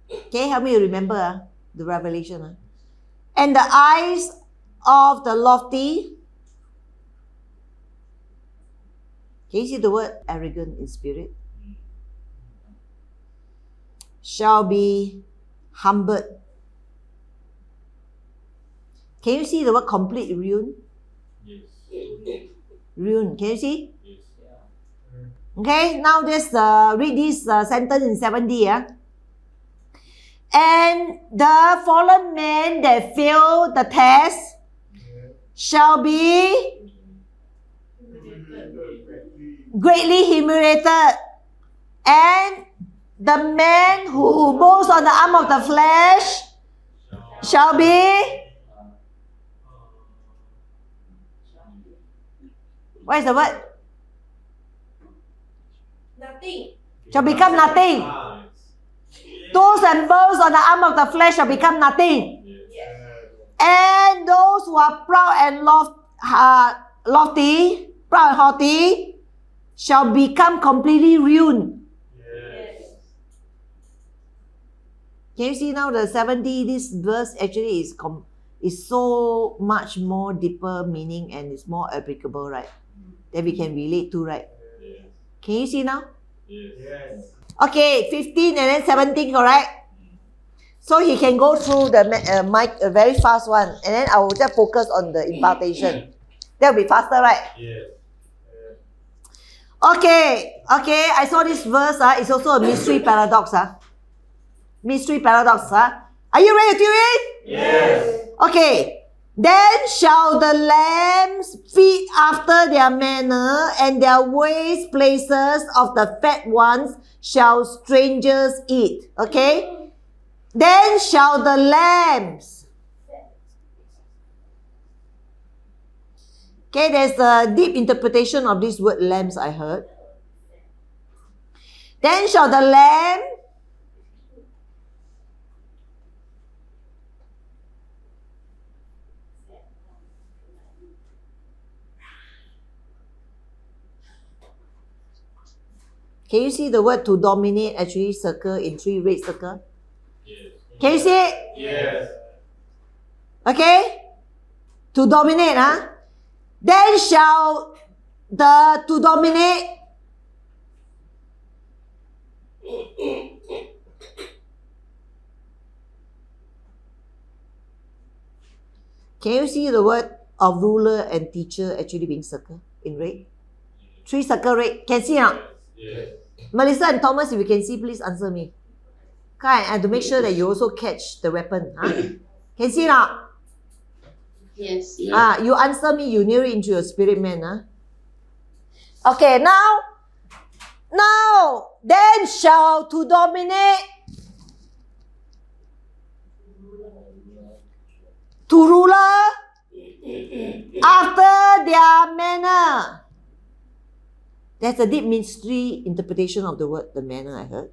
Can you help me remember the revelation? And the eyes of the lofty. Can you see the word arrogant in spirit? Shall be humbled. Can you see the word complete ruin? Yes. Ruin. Can you see? Yes. Okay, now just read this sentence in 7D. Yeah? And the fallen man that failed the test shall be greatly humiliated. And the man who boasts on the arm of the flesh shall be... What is the word? Nothing. Shall become nothing. Those that boast on the arm of the flesh shall become nothing. And those who are proud and lofty, proud and haughty, shall become completely ruined. Yes. Can you see now the 7D? This verse actually is so much more deeper meaning and it's more applicable, right? That we can relate to, right? Can you see now? Yes. Okay, 15 and then 17, correct? So he can go through the mic, a very fast one, and then I will just focus on the impartation. That will be faster, right? Yes. Okay, I saw this verse, it's also a mystery paradox. Mystery paradox. Are you ready to tune in? Yes. Okay. Then shall the lambs feed after their manner, and their waste places of the fat ones shall strangers eat. Okay? Then shall the lambs. Okay, there's a deep interpretation of this word lambs, I heard. Then shall the lamb Can you see the word to dominate actually circle in 3 red circle? Yes. Can you see it? Yes. Okay? To dominate, Then shall the to dominate Can you see the word of ruler and teacher actually being circled in red? 3 circle red. Can see now? Yes. Melissa and Thomas, if you can see, please answer me. Okay, I have to make sure that you also catch the weapon. Can see now? Yes. You answer me, you near it into your spirit man. Okay, now, then shall to dominate, to ruler, after their manner. There's a deep mystery interpretation of the word, the manner, I heard.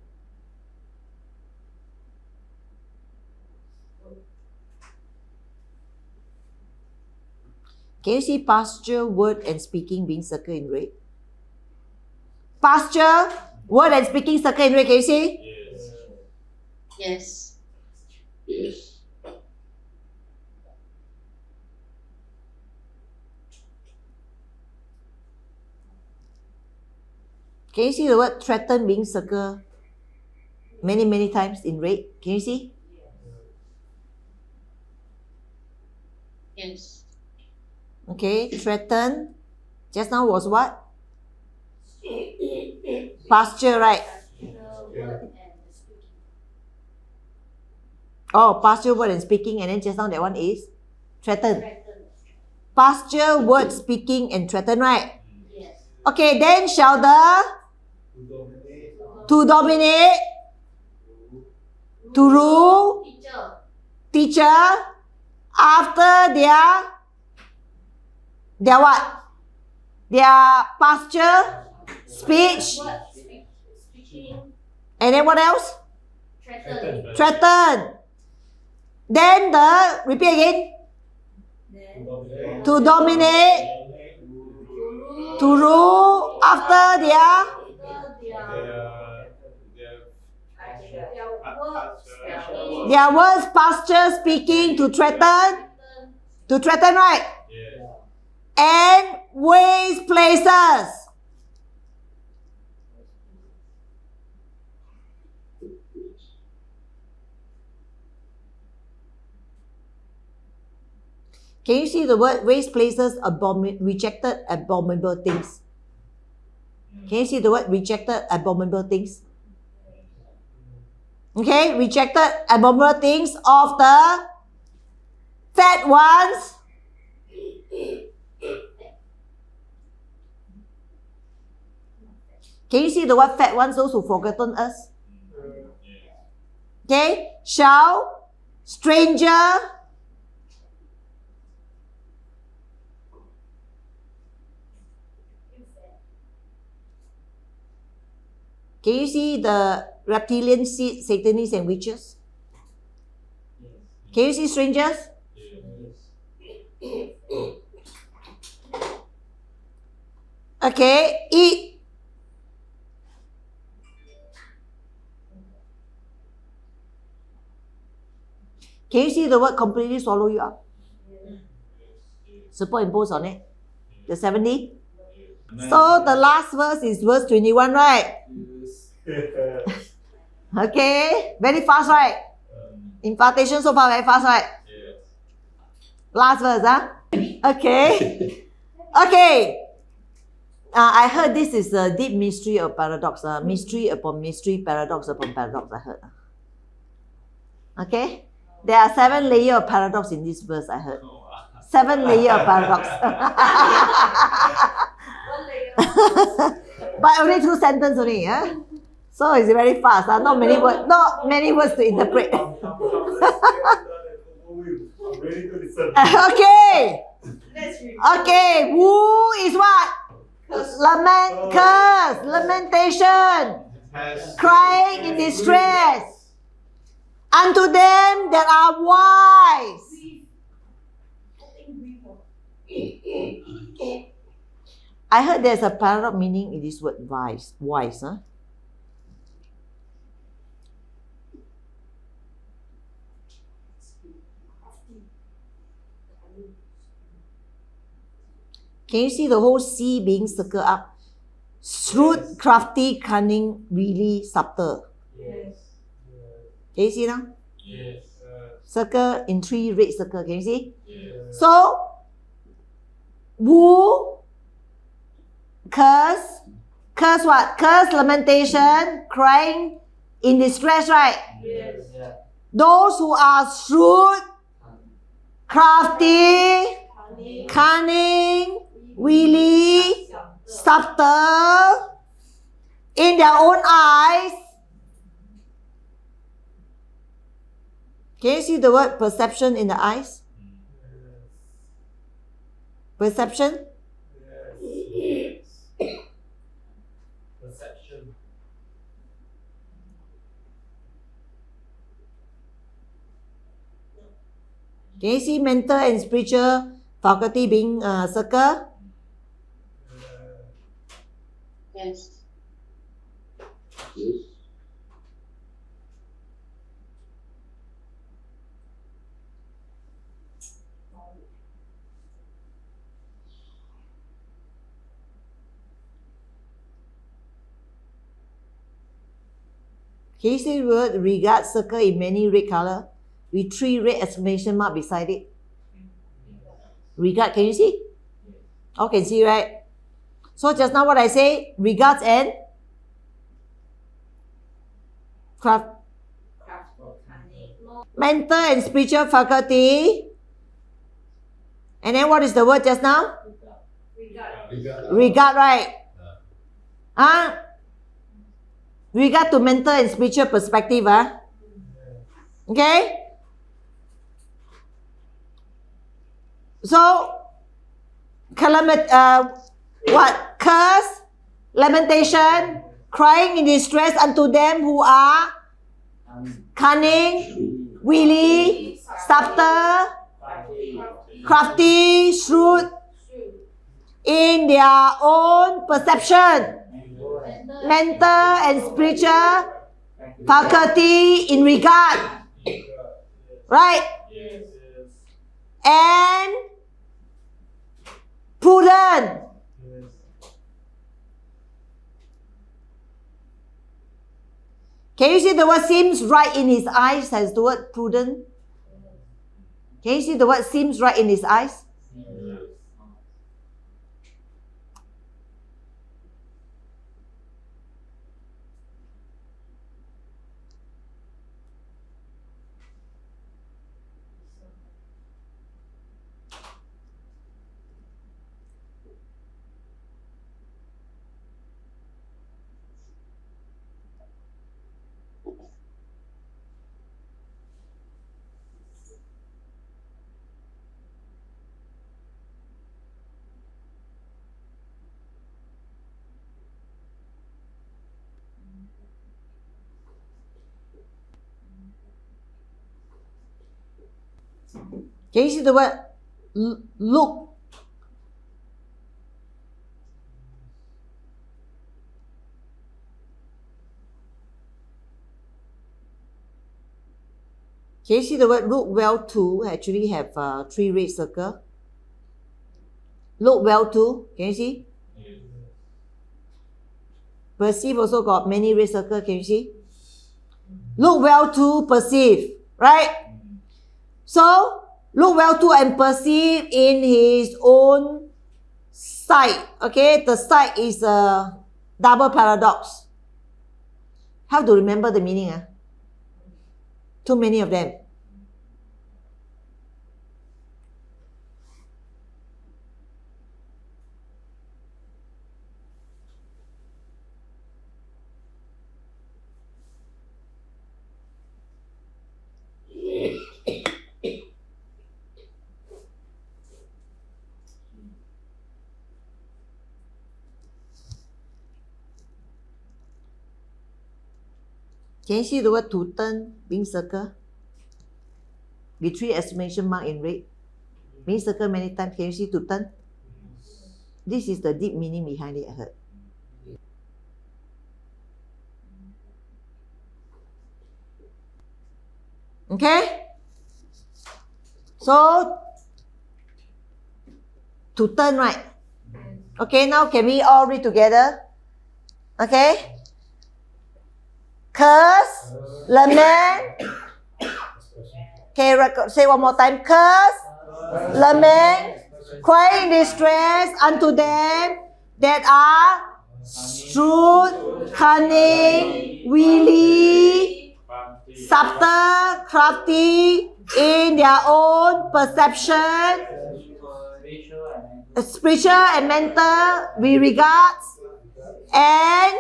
Can you see pasture, word, and speaking being circled in red? Pasture, word, and speaking circled in red. Can you see? Yes. Yes. Can you see the word threaten being circled many, many times in red? Can you see? Yes. Okay, threaten. Just now was what? Pasture, right? Oh, pasture, word, and speaking. And then just now that one is threaten. Pasture, word, speaking, and threaten, right? Yes. Okay, then shall the to dominate, to rule, teacher, after their what? Their pasture, speech, Speaking. and then what else? Threaten. Threaten. Then repeat again. To dominate, to rule, after their words, pasture, speaking, to threaten, right? Yes. And waste places. Can you see the word waste places, rejected, abominable things? Can you see the word rejected, abominable things? Okay, rejected, abominable things of the fat ones. Can you see the word fat ones, those who forgotten us? Okay, shall stranger Can you see the reptilian seed, Satanists and witches? Can you see strangers? Okay, eat. Can you see the word completely swallow you up? Superimpose on it. The 70. So the last verse is verse 21, right? Okay, very fast, right? Impartation so far very fast, right? Last verse, huh? Okay. Okay. I heard this is a deep mystery of paradox. Mystery upon mystery, paradox upon paradox, I heard. Okay? There are 7 layers of paradox in this verse, I heard. 7 layers of paradox. But only 2 sentences only, huh? So it's very fast. Not many words to interpret. Okay. Okay. Woo is what? Curse, lamentation, crying in distress. Unto them that are wise. I heard there's a paradox meaning in this word wise. Wise, huh? Can you see the whole sea being circled up? Shrewd, crafty, cunning, really subtle. Yes. Can you see now? Yes. Circle in 3 red circle. Can you see? Yes. So, woo, curse what? Curse, lamentation, crying in distress, right? Yes. Those who are shrewd, crafty, cunning, wily, subtle, in their own eyes. Can you see the word perception in the eyes? Perception? Yes. Perception. Can you see mental and spiritual faculty being circled? Yes. Can you see the word regard circle in many red color with 3 red exclamation mark beside it? Regard, can you see? All can see, right? So just now what I say, regards and mental and spiritual faculty. And then what is the word just now? Regard, right? Regard to mental and spiritual perspective, okay? So, what? Curse, lamentation, crying in distress unto them who are cunning, wily, subtle, crafty, shrewd in their own perception, mental and spiritual faculty in regard, right? Yes. And prudent. Can you see the word seems right in his eyes has the word prudent? Can you see the word seems right in his eyes? Can you see the word look? Can you see the word look well to actually have 3 red circles? Look well to, can you see? Perceive also got many red circles, can you see? Look well to perceive, right? So, look well to and perceive in his own sight. Okay, the sight is a double paradox. How to remember the meaning? Too many of them. Can you see the word to turn being circled? With 3 exclamation mark in red. Being circled many times. Can you see to turn? This is the deep meaning behind it, I heard. Okay? So, to turn, right? Okay, now can we all read together? Okay? Curse, lament. Okay, say one more time. Curse, lament, cry in distress unto them that are shrewd, cunning, wily, subtle, crafty in their own perception, spiritual and mental with regards, and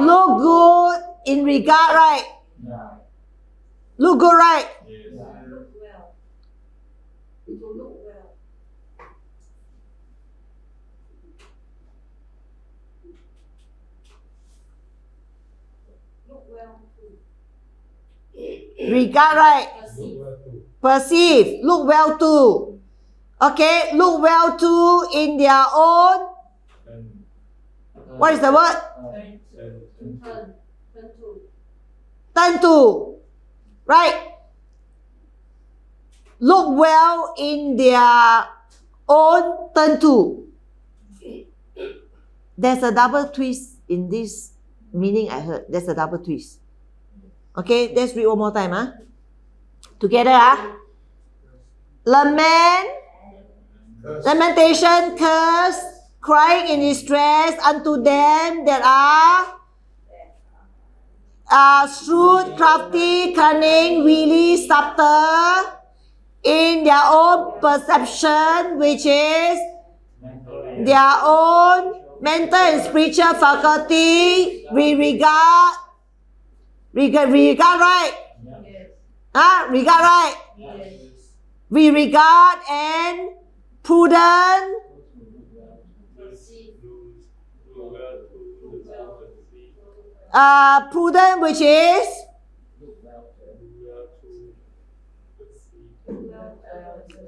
look good in regard, right? Look good, right? Regard, right? Perceive. Look well to. Okay, look well to in their own. What is the word? Turn to. Right? Look well in their own turn to. There's a double twist in this meaning I heard. There's a double twist. Okay, let's read one more time. Together. Lament Lamentation, curse, crying in distress unto them that are shrewd, crafty, cunning, wily, subtle in their own perception, which is their own mental and spiritual faculty. We regard, right? Regard, right? We regard and prudent, prudent, which is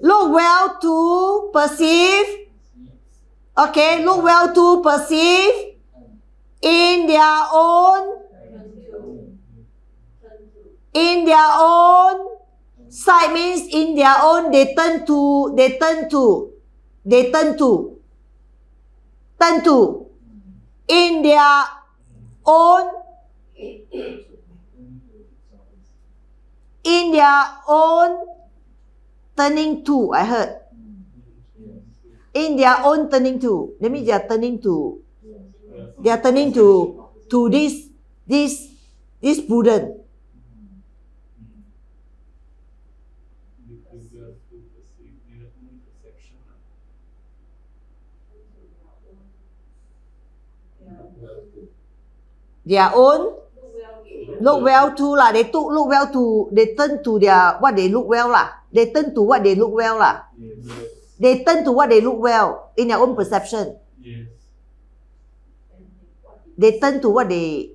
look well to perceive. Okay, look well to perceive in their own sight, means in their own, they turn to in their own turning to, I heard. In their own turning to. That means they are turning to this prudent. Their own look well to lah. They turn to their what they look well lah. They turn to what they look well lah. They turn to what they look well in their own perception. They turn to what they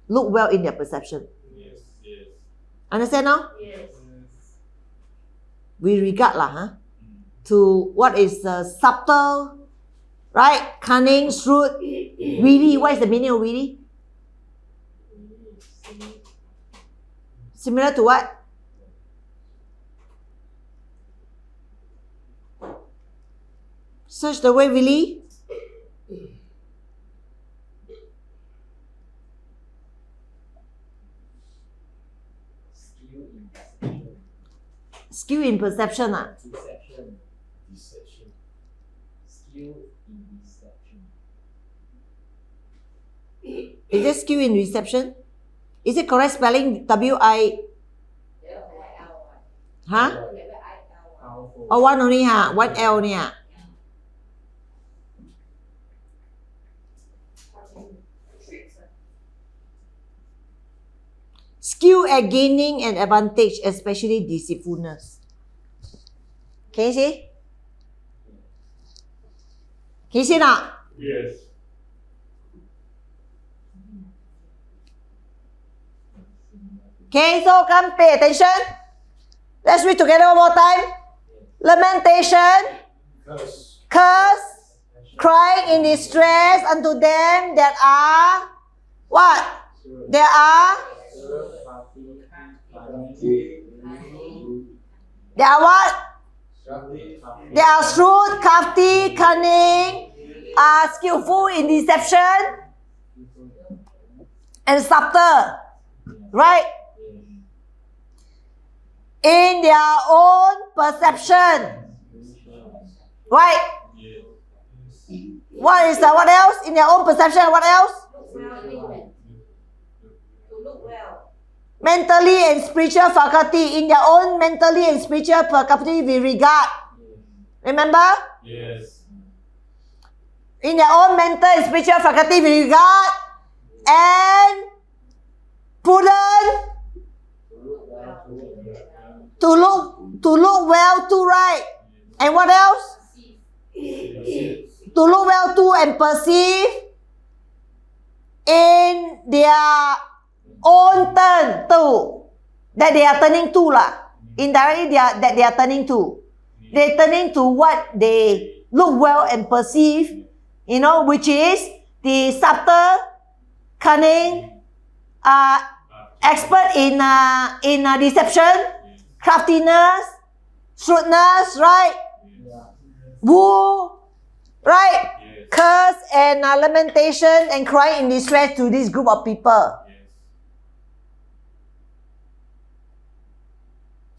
look well in their perception. Understand now? We regard lah, to what is subtle, right? Cunning, shrewd, witty. What is the meaning of witty? Similar to what? Search the word witty. Skill in perception. Deception. Skill in deception. Is it skill in reception? Is it correct spelling? W-I... Huh? Oh, one only, one L only, Skill at gaining an advantage, especially deceitfulness. Can you see? Can you see now? Yes. Okay, so come pay attention. Let's read together one more time. Lamentation, curse, crying in distress unto them that are what? They are what? They are shrewd, crafty, cunning, skillful in deception, and subtle. Right? In their own perception. Right? What is what else? In their own perception, what else? Mentally and spiritual faculty. In their own mentally and spiritual faculty we regard. Remember? Yes. In their own mental and spiritual faculty we regard. And prudent. To look well to, right? And what else? To look well to and perceive in their own turn to, that they are turning to lah. Indirectly that they are turning to. They're turning to what they look well and perceive, which is the subtle, cunning, expert in deception, craftiness, shrewdness, right? Woo, right? Yes. Curse and lamentation and crying in distress to this group of people. Yes.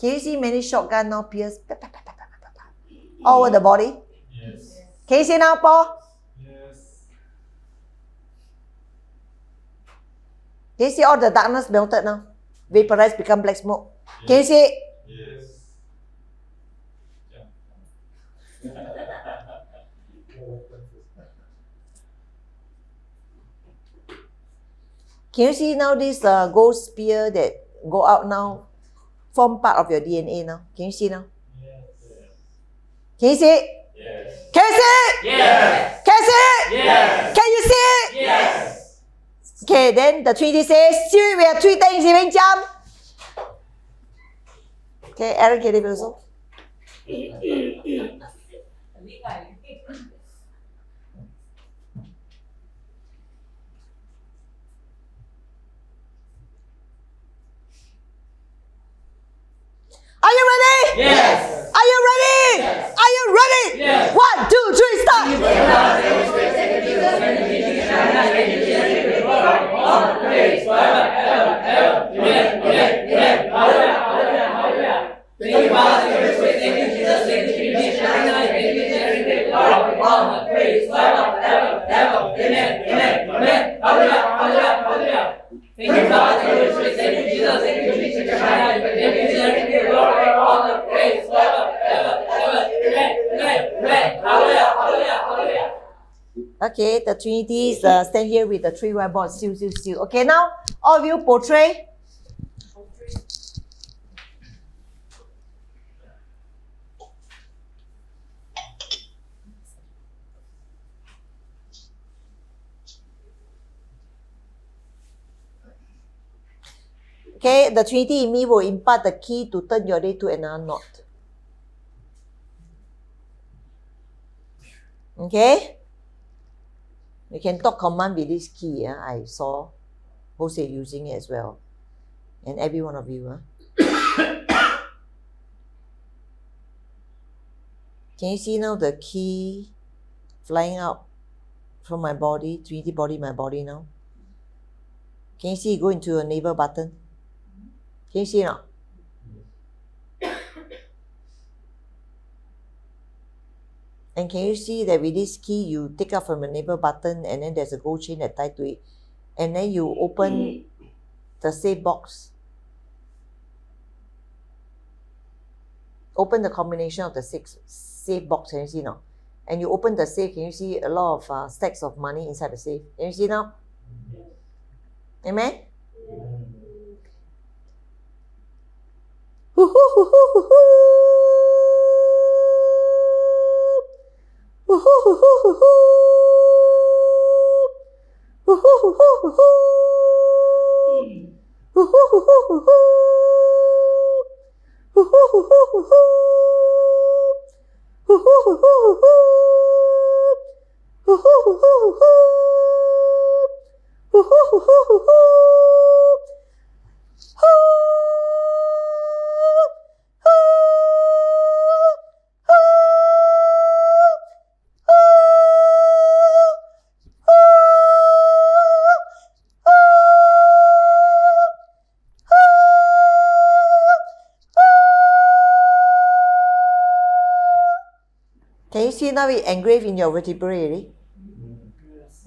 Can you see many shotgun now pierce all over the body? Yes. Can you see now, Paul? Yes. Can you see all the darkness melted now? Vaporized, become black smoke. Can you see it? Yes. Can you see now this gold spear that go out now form part of your DNA now? Can you see now? Can you see it? Yes. Can you see it? Yes. Can you see it? Yes. Can you see it? Yes. Okay, then the Trinity says, "Still we have 3 Thanksgiving jump." Okay, Aaron, can you also? Are you ready? Yes. Are you ready? Are you ready? Yes. 1, 2, 3, start. Okay, the Trinity stand here with the 3 white balls. Still. Okay, now all of you portray. Okay, the Trinity in me will impart the key to turn your day to another knot. Okay? You can talk command with this key. I saw Jose using it as well. And every one of you. Can you see now the key flying out from my body, Trinity body, my body now? Can you see it go into your navel button? Can you see now? And can you see that with this key, you take out from the navel button and then there's a gold chain that tied to it. And then you open the safe box. Open the combination of the safe box, can you see now? And you open the safe, can you see a lot of stacks of money inside the safe? Can you see now? Amen? Can you see now it engraved in your vertebrae already?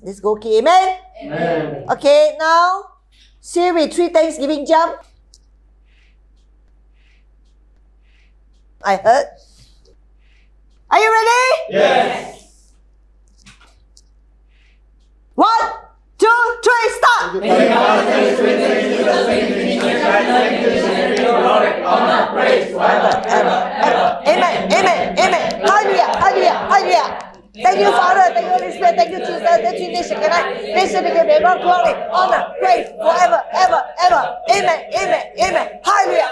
This gold key, amen? Amen. Okay, now, see with 3 Thanksgiving jump. I heard. Are you ready? Yes. 1, 2, 3, start! Amen. Hallelujah. Thank you, Father. Thank you, Holy Spirit. Thank you, Jesus. Thank you, SHEKINAIH. Listen to give God glory, honor, praise forever, ever. Amen. Hallelujah.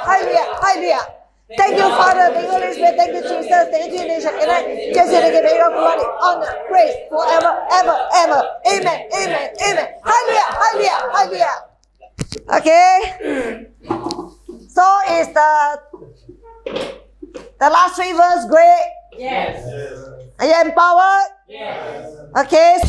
Thank you, Father. Thank you, Holy Spirit. Thank you, Jesus. Thank you, SHEKINAIH. Just to give God glory, honor, praise forever, ever. Amen. Hallelujah. Okay. So is the last 3 verse great? Yes. Are you empowered? Yes. Okay.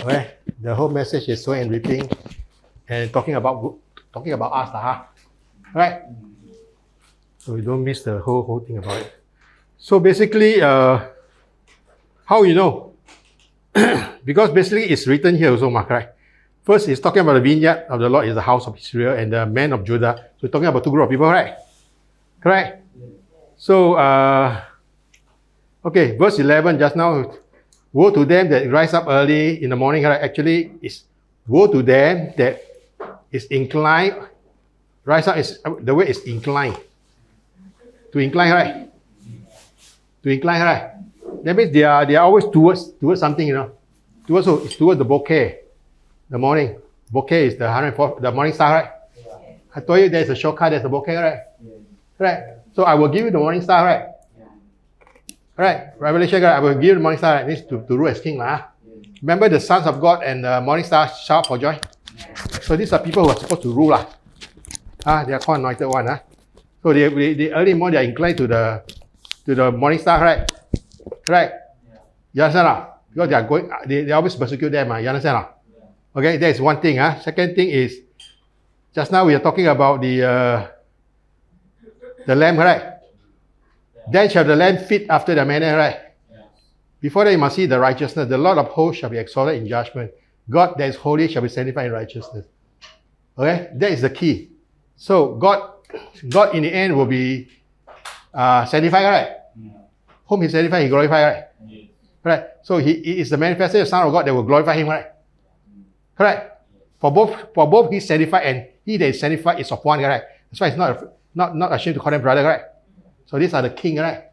Okay. The whole message is sowing and reaping, and talking about us, right? So you don't miss the whole thing about it. So basically, how you know? Because basically it's written here also, Mark, right? First, it's talking about the vineyard of the Lord is the house of Israel and the men of Judah. So we're talking about two groups of people, right? Correct? So, okay, verse 11 just now. Woe to them that rise up early in the morning. Right? Actually, it's woe to them that is inclined. Rise up is the way is inclined. To incline, right? To incline, right? That means they are always towards something, you know. It's towards the bouquet. The morning. Bouquet is the 104, the morning star, right? Yeah. I told you there's a shortcut, there's a bouquet, right? Yeah. Right? So I will give you the morning star, right? Yeah. Right? Revelation, right? I will give you the morning star, right? This to rule as king. Yeah. Remember the sons of God and the morning star shout for joy? So these are people who are supposed to rule. They are called anointed one. So they early morning they are inclined to the morning star, right? Right? Yeah. You understand? Because they always persecute them. You understand? Yeah. Okay, that is one thing. Second thing is, just now we are talking about the lamb, right? Yeah. Then shall the lamb feed after the manner, right? Yeah. Before that you must see the righteousness. The Lord of hosts shall be exalted in judgment. God that is holy shall be sanctified in righteousness. Okay, that is the key. So God in the end will be sanctified, right? Yeah. Whom he sanctified, he glorified, right? Yeah. Right. So he is the manifestation of the Son of God that will glorify him, right? Correct. For both he sanctified and he that is sanctified is of one, right? That's why it's not ashamed to call them brother, right? So these are the king, right?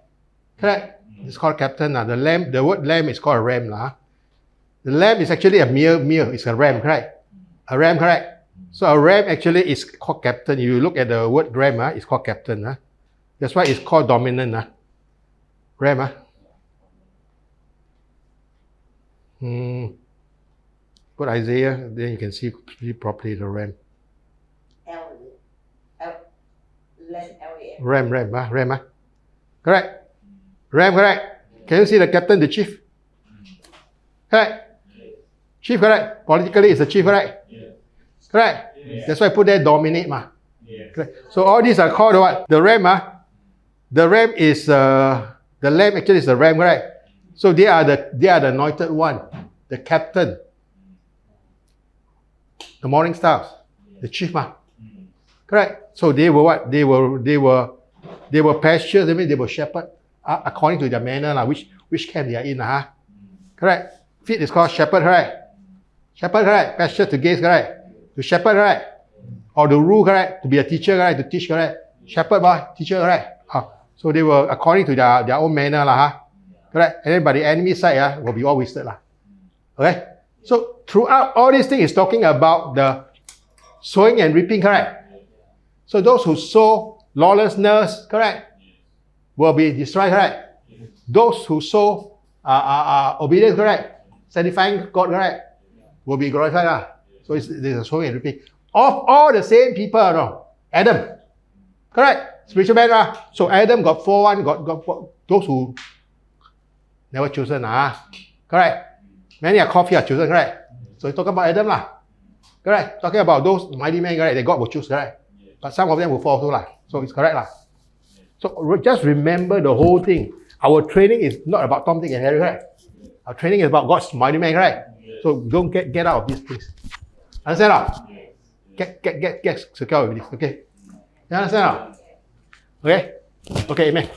Correct. It's called captain. The lamb, the word lamb is called a ram. The lamb is actually a mere. It's a ram, correct? A ram, correct? So a ram actually is called captain. If you look at the word ram, it's called captain. That's why it's called dominant. Ram. Put Isaiah, then you can see properly the ram. Ram. Correct? Ram, correct? Can you see the captain, the chief? Correct? Chief, correct? Politically, it's the chief, correct? Yeah. Correct? Yeah. That's why I put there dominate. Yeah. Correct? So all these are called what? The ram. The ram is, the lamb actually is the ram, correct? So they are the anointed one, the captain, the morning stars, the chief. Correct? So they were what? They were pastures, that means they were shepherd according to their manner, which camp they are in. Correct? Feet is called shepherd, right? Shepherd, correct? Pasture to gaze, correct? To shepherd, right? Or to rule, correct? To be a teacher, correct? To teach, correct? Shepherd, teacher, correct? So they were according to their own manner, correct? And then by the enemy side, will be all wasted. Okay? So throughout all these things is talking about the sowing and reaping, correct? So those who sow lawlessness, correct, will be destroyed, correct? Those who sow obedience, correct, sanctifying God, correct, will be glorified. So there's a sowing and reaping. Of all the same people, no? Adam, correct? Spiritual man. So Adam got 4-1, got those who never chosen, correct? Many are called, few are chosen, correct? So you talk about Adam, correct? Talking about those mighty men, correct? That God will choose, correct? But some of them will fall too, so it's correct, So just remember the whole thing. Our training is not about Tom, Dick, and Harry, right? Our training is about God's mighty man, right? So don't get out of these things. Understand? Get secure with this, okay? You understand? Okay? Okay, amen.